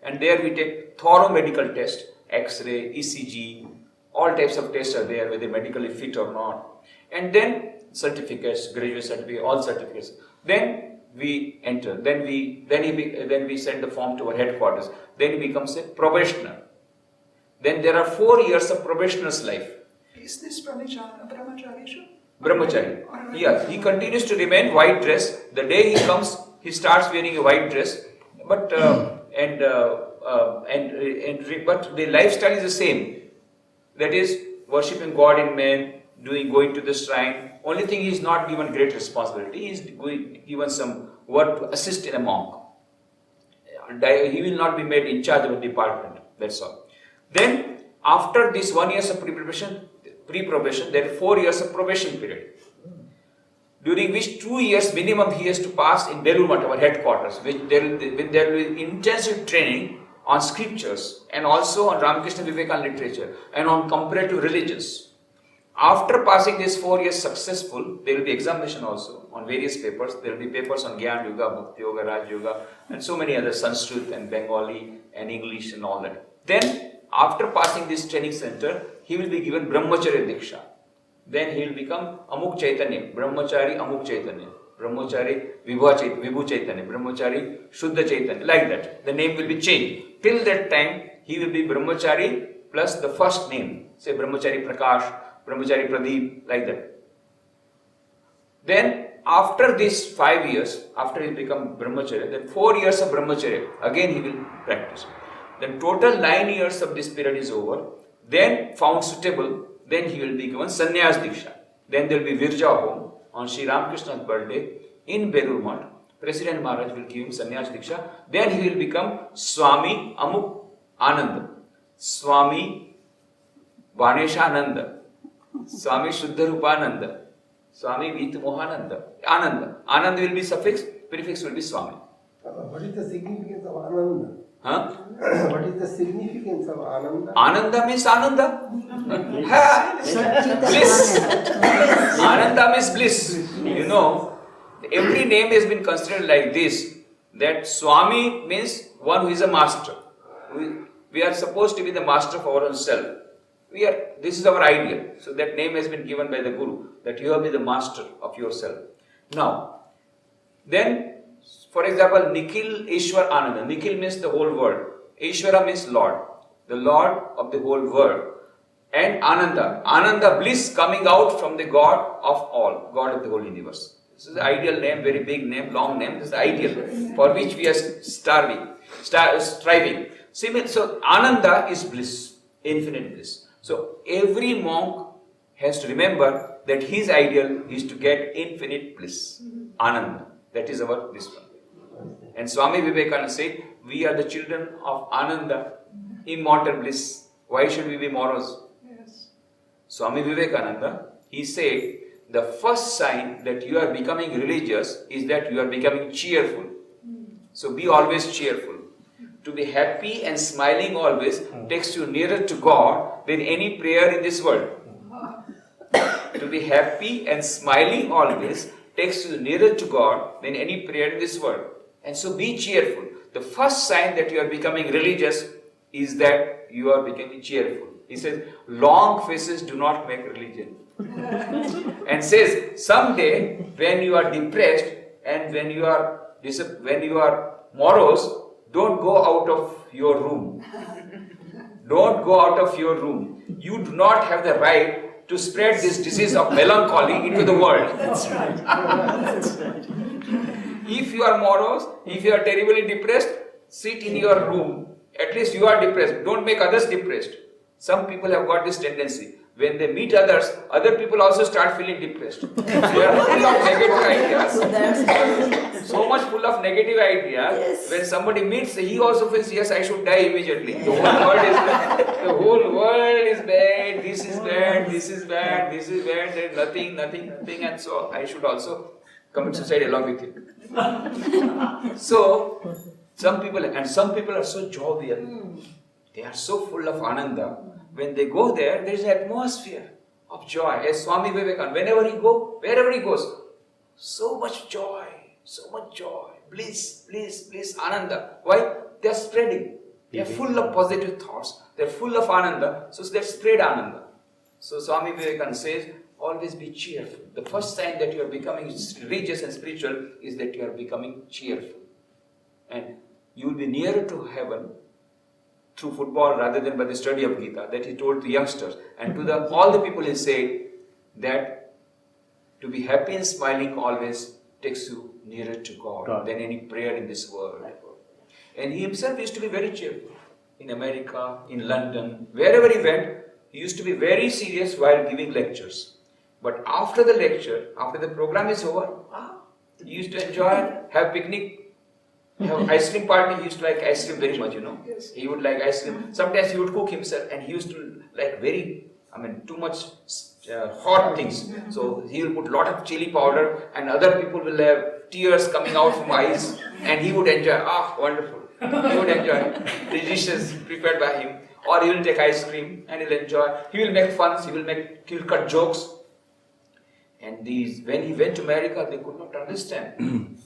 and there we take thorough medical test, X-ray, ECG, all types of tests are there, whether medically fit or not, and then certificates, graduate certificate, all certificates. Then we enter. Then we send the form to our headquarters. Then he becomes a probationer. Then there are 4 years of probationer's life. Is this brahmachari? Brahmachari. Yeah, he continues to remain white dress. The day he comes, he starts wearing a white dress. But but the lifestyle is the same. That is worshipping God in man, going to the shrine. Only thing he is not given great responsibility. He is given some work to assist in a monk. He will not be made in charge of a department. That's all. Then after this 1 year of pre-probation, there are 4 years of probation period, during which 2 years minimum he has to pass in Belur our headquarters, which there will be intensive training on scriptures and also on Ramakrishna Vivekananda literature and on comparative religions. After passing these 4 years successful, there will be examination also on various papers. There will be papers on Gyan Yoga, Bhakti Yoga, Raj Yoga, and so many other Sanskrit and Bengali and English and all that. Then, after passing this training center, he will be given Brahmacharya Diksha. Then he will become Amuk Chaitanya, Brahmachari Amuk Chaitanya, Brahmachari Vibhu Chaitanya, Brahmachari Shuddha Chaitanya, like that. The name will be changed. Till that time, he will be Brahmachari plus the first name, say Brahmachari Prakash, Brahmachari Pradeep, like that. Then, after these 5 years, after he become Brahmacharya, then 4 years of Brahmacharya, again he will practice. Then total 9 years of this period is over. Then found suitable, then he will be given Sannyas Diksha. Then there will be Virja Home on Sri Ramakrishna's birthday in Belur Math. President Maharaj will give him Sannyas Diksha. Then he will become Swami Amuk Ananda, Swami Vaneshananda, Swami Shuddharupananda, Swami Vitamohananda. Ananda will be suffix, prefix will be Swami. What is the significance of Ananda? Huh? What is the significance of Ananda? Ananda means Ananda. Bliss. Ananda means bliss. You know, every name has been considered like this. That Swami means one who is a master. We are supposed to be the master of our own self. This is our ideal. So that name has been given by the Guru, that you have been the master of yourself. Now, then, for example, Nikhileswaranandaji. Nikhil means the whole world. Ishvara means Lord, the Lord of the whole world. And Ananda. Ananda, bliss coming out from the God of all, God of the whole universe. This is the ideal name, very big name, long name. This is the ideal for which we are striving. So Ananda is bliss, infinite bliss. So every monk has to remember that his ideal is to get infinite bliss. Ananda. That is our this one. And Swami Vivekananda said, we are the children of Ananda, immortal bliss. Why should we be morose? Yes. Swami Vivekananda, he said, the first sign that you are becoming religious is that you are becoming cheerful. So be always cheerful. To be happy and smiling always takes you nearer to God than any prayer in this world. To be happy and smiling always takes you nearer to God than any prayer in this world. And so be cheerful. The first sign that you are becoming religious is that you are becoming cheerful. He says, long faces do not make religion. And says, someday when you are depressed and when you are morose, don't go out of your room. Don't go out of your room. You do not have the right to spread this disease of melancholy into the world. That's right. That's right. If you are morose, if you are terribly depressed, sit in your room. At least you are depressed. Don't make others depressed. Some people have got this tendency. When they meet others, other people also start feeling depressed. They are full of negative ideas. So much full of negative ideas. Yes. When somebody meets, he also feels, yes, I should die immediately. The whole world is bad. This is bad. This is bad. This is bad. There is nothing. And so I should also commit suicide along with him. So some people are so jovial. They are so full of ananda. When they go there, there is an atmosphere of joy. As Swami Vivekananda, wherever he goes, so much joy, bliss, ananda. Why? They are spreading. They are full of positive thoughts. They are full of ananda, so they spread ananda. So Swami Vivekananda says, always be cheerful. The first sign that you are becoming religious and spiritual is that you are becoming cheerful. And you will be nearer to heaven through football rather than by the study of Gita, that he told to youngsters. And to all the people he said that to be happy and smiling always takes you nearer to God than any prayer in this world. And he himself used to be very cheerful. In America, in London, wherever he went, he used to be very serious while giving lectures. But after the lecture, after the program is over, he used to enjoy, have picnic, have ice cream party. He used to like ice cream very much, Yes. He would like ice cream. Sometimes he would cook himself, and he used to like too much hot things. So he will put a lot of chili powder, and other people will have tears coming out from eyes, and he would enjoy. Wonderful. He would enjoy the dishes prepared by him. Or he will take ice cream and he'll enjoy. He will make fun. He will cut jokes. And when he went to America, they could not understand.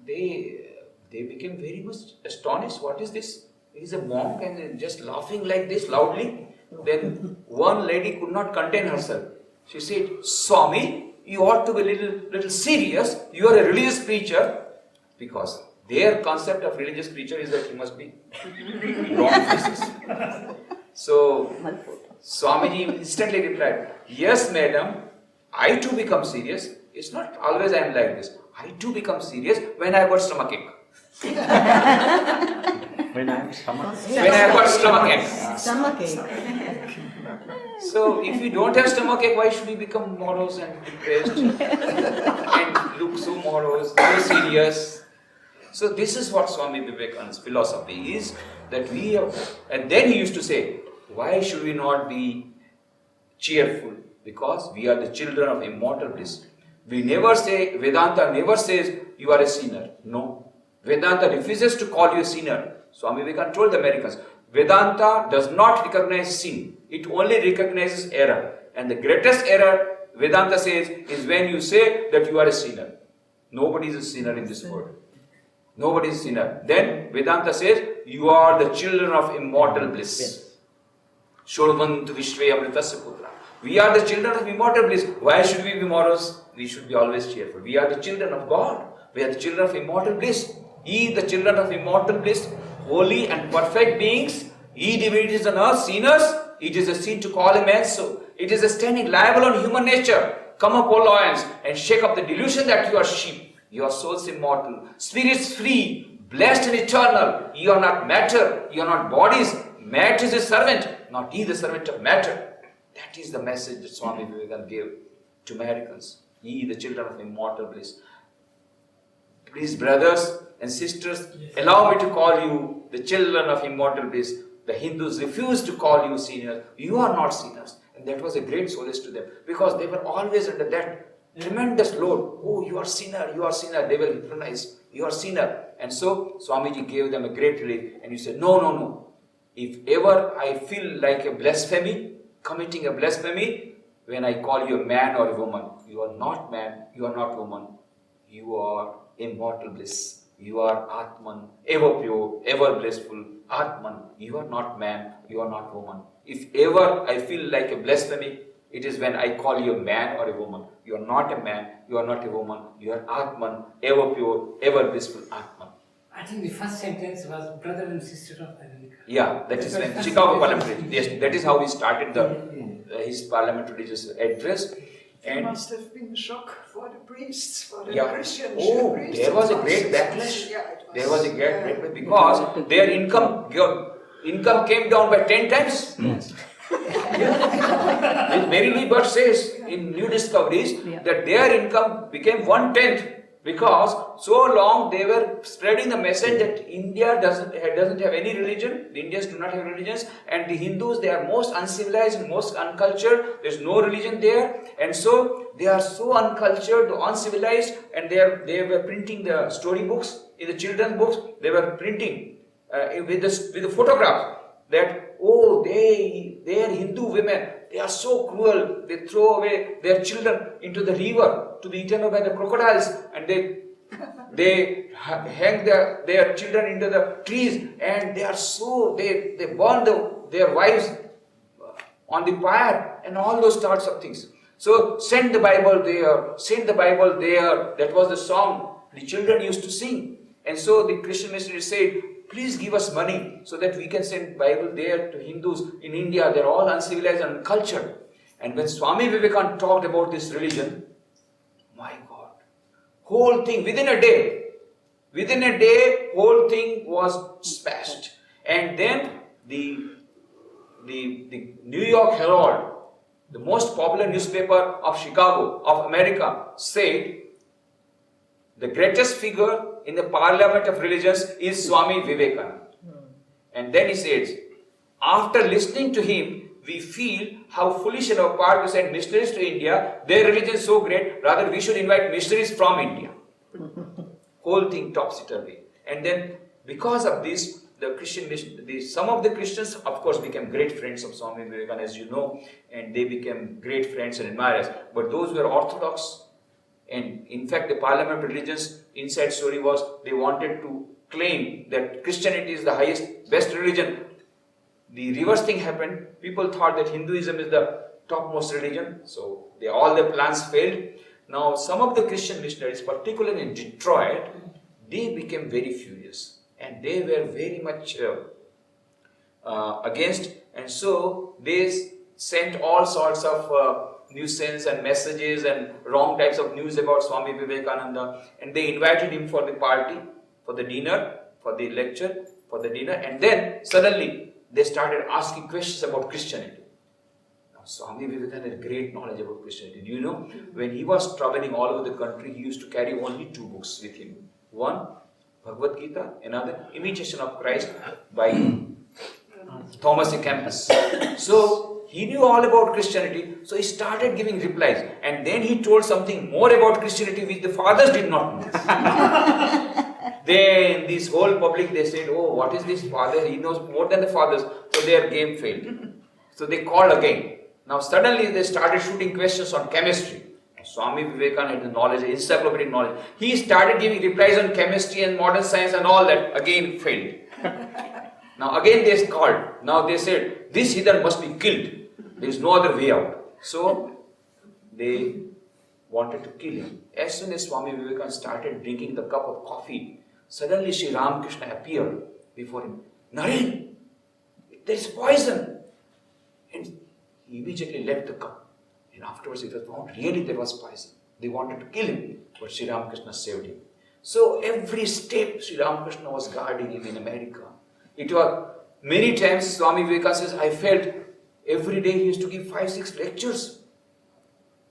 They became very much astonished. What is this? He is a monk and just laughing like this loudly. Then one lady could not contain herself. She said, Swami, you ought to be little serious. You are a religious preacher. Because their concept of religious preacher is that he must be long faces. So Swamiji instantly replied, yes, madam, I too become serious. It's not always I am like this. I too become serious when I got stomachache. When I have stomach. When I got stomachache. Stomachache. So if you don't have stomachache, why should you become morose and depressed and look so morose, so serious? So this is what Swami Vivekananda's philosophy is, that we have, and then he used to say, why should we not be cheerful? Because we are the children of immortal bliss. We never say, Vedanta never says you are a sinner. No. Vedanta refuses to call you a sinner. Swami Vivekananda told the Americans, Vedanta does not recognize sin. It only recognizes error. And the greatest error, Vedanta says, is when you say that you are a sinner. Nobody is a sinner in this world. Nobody is a sinner. Then Vedanta says, you are the children of immortal bliss. Shodvantu Vishve Amritasya Putra. We are the children of immortal bliss. Why should we be morose? We should be always cheerful. We are the children of God. We are the children of immortal bliss. Ye, the children of immortal bliss, holy and perfect beings, ye divinities on earth, sinners, it is a sin to call a man so. It is a standing liable on human nature. Come up, O lions, and shake up the delusion that you are sheep. Your souls immortal, spirits free, blessed and eternal. You are not matter, you are not bodies. Matter is a servant, not ye the servant of matter. That is the message that Swami Vivekananda gave to Americans. Ye the children of immortal bliss. Please, brothers and sisters, allow me to call you the children of immortal bliss. The Hindus refused to call you sinners. You are not sinners. And that was a great solace to them, because they were always under that tremendous load. Oh, you are sinner, you are sinner. They were hypnotized. You are sinner. And so Swamiji gave them a great relief. And you said, no, no, no. If ever I feel like a blasphemy, committing a blasphemy, when I call you a man or a woman, you are not man, you are not woman. You are immortal bliss. You are Atman, ever pure, ever blissful. Atman, you are not man, you are not woman. If ever I feel like a blasphemy, it is when I call you a man or a woman. You are not a man, you are not a woman. You are Atman, ever pure, ever blissful Atman. I think the first sentence was brother and sister of America. Yeah, that is when Chicago Parliament. Yes, that is how he started his Parliament religious address. It must have been a shock for the priests, for the Yeah. Christians. Oh, there was a great backlash. There was a great backlash because their income came down by 10 times. Mary Lee Bird says in New Discoveries that their income became 1/10 because so long they were spreading the message that India doesn't have any religion. The Indians do not have religions, and the Hindus, they are most uncivilized and most uncultured. There's no religion there, and so they are so uncultured, uncivilized, and they were printing the storybooks in the children's books. They were printing with the photographs that they are Hindu women. They are so cruel. They throw away their children into the river to be eaten by the crocodiles, and they hang their children into the trees, and they are so they burn their wives on the fire, and all those sorts of things. So send the Bible there, send the Bible there. That was the song the children used to sing. And so the Christian missionary said, please give us money so that we can send Bible there to Hindus in India. They're all uncivilized and uncultured. And when Swami Vivekananda talked about this religion, my God, whole thing within a day, whole thing was smashed. And then the New York Herald, the most popular newspaper of Chicago, of America, said the greatest figure in the Parliament of Religions is Swami Vivekananda. And then he says, after listening to him, we feel how foolish on our part to send missionaries to India. Their religion is so great, rather we should invite missionaries from India. Whole thing topsy-turvy. And then because of this, the Christian mission, some of the Christians, of course, became great friends of Swami Vivekananda, as you know, and they became great friends and admirers. But those were Orthodox. And in fact, the Parliament of Religions inside story was they wanted to claim that Christianity is the highest, best religion. The reverse thing happened. People thought that Hinduism is the topmost religion. So all their plans failed. Now some of the Christian missionaries, particularly in Detroit, they became very furious. And they were very much against. And so they sent all sorts of nuisance and messages and wrong types of news about Swami Vivekananda, and they invited him for the party, for the dinner, for the lecture, for the dinner, and then suddenly they started asking questions about Christianity. Now, Swami Vivekananda had great knowledge about Christianity. Do you know, when he was traveling all over the country, he used to carry only 2 books with him. One, Bhagavad Gita, another, Imitation of Christ by Thomas A. Kempis. So he knew all about Christianity, so he started giving replies. And then he told something more about Christianity which the fathers did not know. Then this whole public, they said, oh, what is this father? He knows more than the fathers. So their game failed. So they called again. Now suddenly they started shooting questions on chemistry. Swami Vivekananda had the knowledge, encyclopedic knowledge. He started giving replies on chemistry and modern science and all that. Again failed. Now again they called. Now they said, this heathen must be killed. There is no other way out. So they wanted to kill him. As soon as Swami Vivekananda started drinking the cup of coffee, suddenly Sri Ramakrishna appeared before him. Naren, there is poison. And he immediately left the cup. And afterwards it was found really there was poison. They wanted to kill him, but Sri Ramakrishna saved him. So every step Sri Ramakrishna was guarding him in America. It was many times Swami Vivekananda says, I felt every day he used to give 5-6 lectures.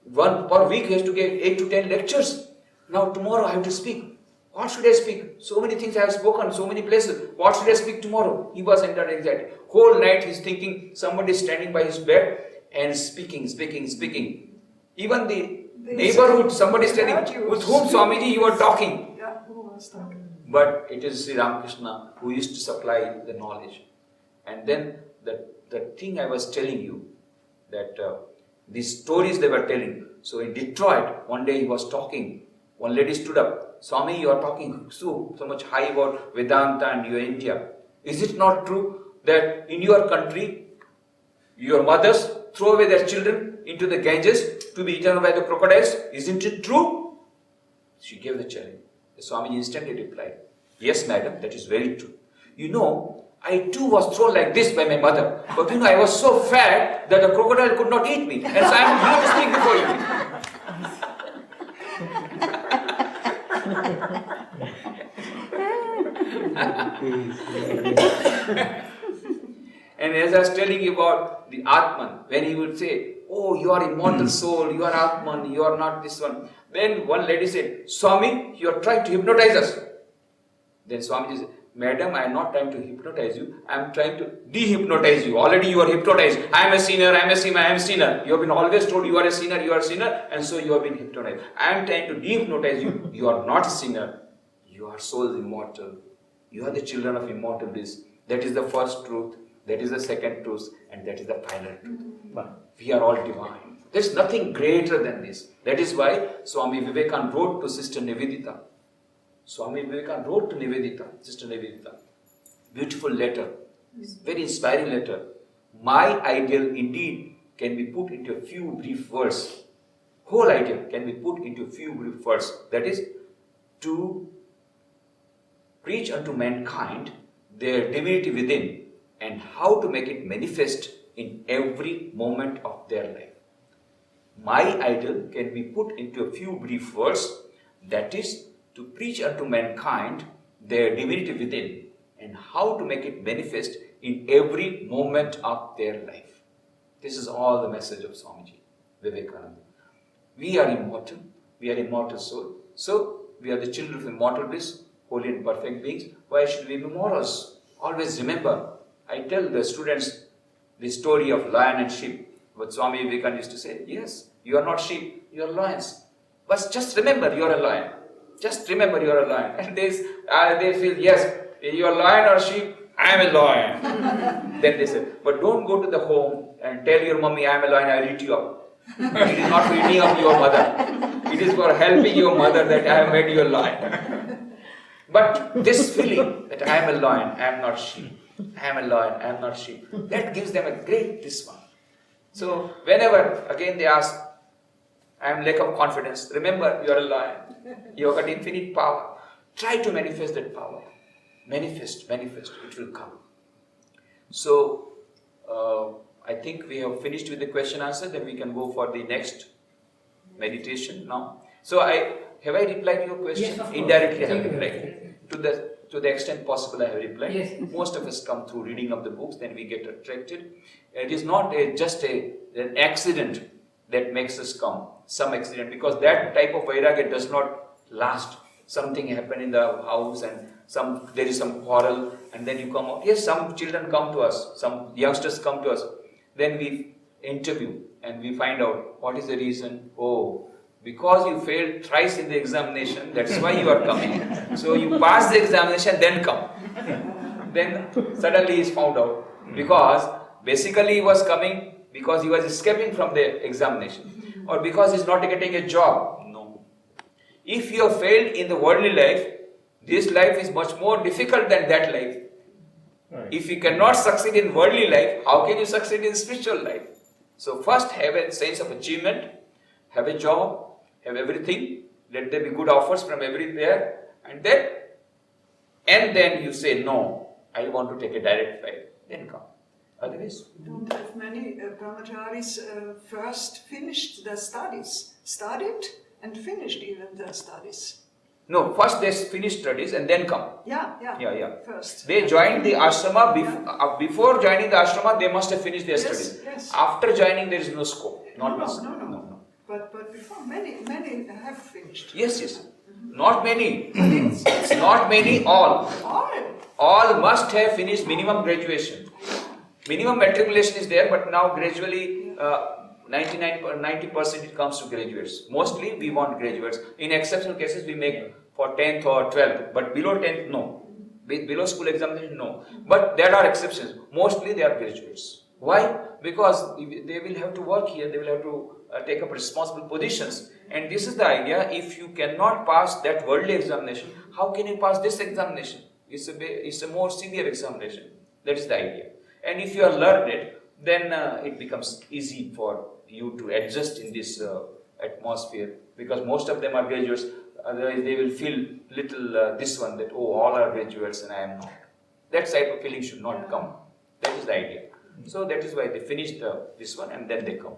One per week he has to give 8 to 10 lectures. Now tomorrow I have to speak. What should I speak? So many things I have spoken, so many places. What should I speak tomorrow? He was under anxiety. Whole night he's thinking somebody is standing by his bed and speaking. Even the neighborhood, somebody is standing. With whom, Swamiji, you are talking? Yeah, who was talking? But it is Sri Ramakrishna who used to supply the knowledge. And then the thing I was telling you, that these stories they were telling. So in Detroit, one day he was talking. One lady stood up. Swami, you are talking so much high about Vedanta and your India. Is it not true that in your country, your mothers throw away their children into the Ganges to be eaten by the crocodiles? Isn't it true? She gave the challenge. The Swami instantly replied, yes, madam, that is very true. You know, I too was thrown like this by my mother. But you know, I was so fat that the crocodile could not eat me. And so I am here to speak before you. And as I was telling you about the Atman, when he would say, oh, you are immortal soul, you are Atman, you are not this one. Then one lady said, Swami, you are trying to hypnotize us. Then Swamiji said, madam, I am not trying to hypnotize you, I am trying to de-hypnotize you. Already you are hypnotized. I am a sinner, I am a sinner, I am a sinner. You have been always told you are a sinner, and so you have been hypnotized. I am trying to de-hypnotize you. You are not a sinner. You are souls immortal. You are the children of immortal bliss. That is the first truth. That is the second truth, and that is the final truth. But we are all divine. There is nothing greater than this. That is why Swami Vivekananda wrote to Sister Nivedita. Swami Vivekananda wrote to Nivedita, Sister Nivedita. Beautiful letter, very inspiring letter. My ideal indeed can be put into a few brief words. Whole ideal can be put into a few brief words. That is, to preach unto mankind their divinity within, and how to make it manifest in every moment of their life. My ideal can be put into a few brief words, that is, to preach unto mankind their divinity within, and how to make it manifest in every moment of their life. This is all the message of Swamiji Vivekananda. We are immortal soul. So, we are the children of immortal bliss, holy and perfect beings. Why should we be morals? Always remember, I tell the students the story of lion and sheep. What Swami Vivekananda used to say, yes, you are not sheep, you are lions. But just remember, you are a lion. Just remember, you are a lion. And they feel, yes, you are lion or sheep, I am a lion. Then they say, but don't go to the home and tell your mommy, I am a lion, I will eat you up. It is not for eating up your mother. It is for helping your mother that I have made you a lion. But this feeling that I am a lion, I am not sheep. I am a lion, I am not sheep. That gives them a great this one. So whenever again they ask, I am lack of confidence, remember you are a lion. You have got infinite power. Try to manifest that power. Manifest, it will come. So I think we have finished with the question answer, then we can go for the next meditation now. So have I replied to your question? Yes, of course. Indirectly I have replied. To the extent possible I have replied. Yes. Most of us come through reading of the books, then we get attracted. It is not just an accident that makes us come, some accident, because that type of vairagya does not last. Something happened in the house and there is some quarrel, and then you come out. Yes, some children come to us, some youngsters come to us. Then we interview and we find out what is the reason. Oh, because you failed thrice in the examination, that's why you are coming. So you pass the examination, then come. Then suddenly he is found out. Because basically he was coming because he was escaping from the examination. Or because he is not getting a job. No. If you have failed in the worldly life, this life is much more difficult than that life. Right. If you cannot succeed in worldly life, how can you succeed in spiritual life? So first have a sense of achievement, have a job, have everything, let there be good offers from everywhere, and then you say, no, I want to take a direct flight, then come. Otherwise, don't have many brahmacharis first finished their studies, studied and finished even their studies. No, first they finish studies and then come. Yeah. First. They joined the ashrama, before joining the ashrama, they must have finished their studies. Yes. After joining, there is no scope. No. But before, many have finished. Yes. Not many. It's not many, all. All must have finished minimum graduation. Minimum matriculation is there, but now gradually 90% it comes to graduates. Mostly we want graduates. In exceptional cases we make for 10th or 12th, but below 10th no. Below school examination no. But there are exceptions. Mostly they are graduates. Why? Because they will have to work here, they will have to take up responsible positions. And this is the idea, if you cannot pass that worldly examination, how can you pass this examination? It's a more severe examination. That is the idea. And if you are learned, then it becomes easy for you to adjust in this atmosphere, because most of them are graduates. Otherwise they will feel little this one, that oh, all are graduates and I am not. That type of feeling should not come. That is the idea. So that is why they finished this one and then they come.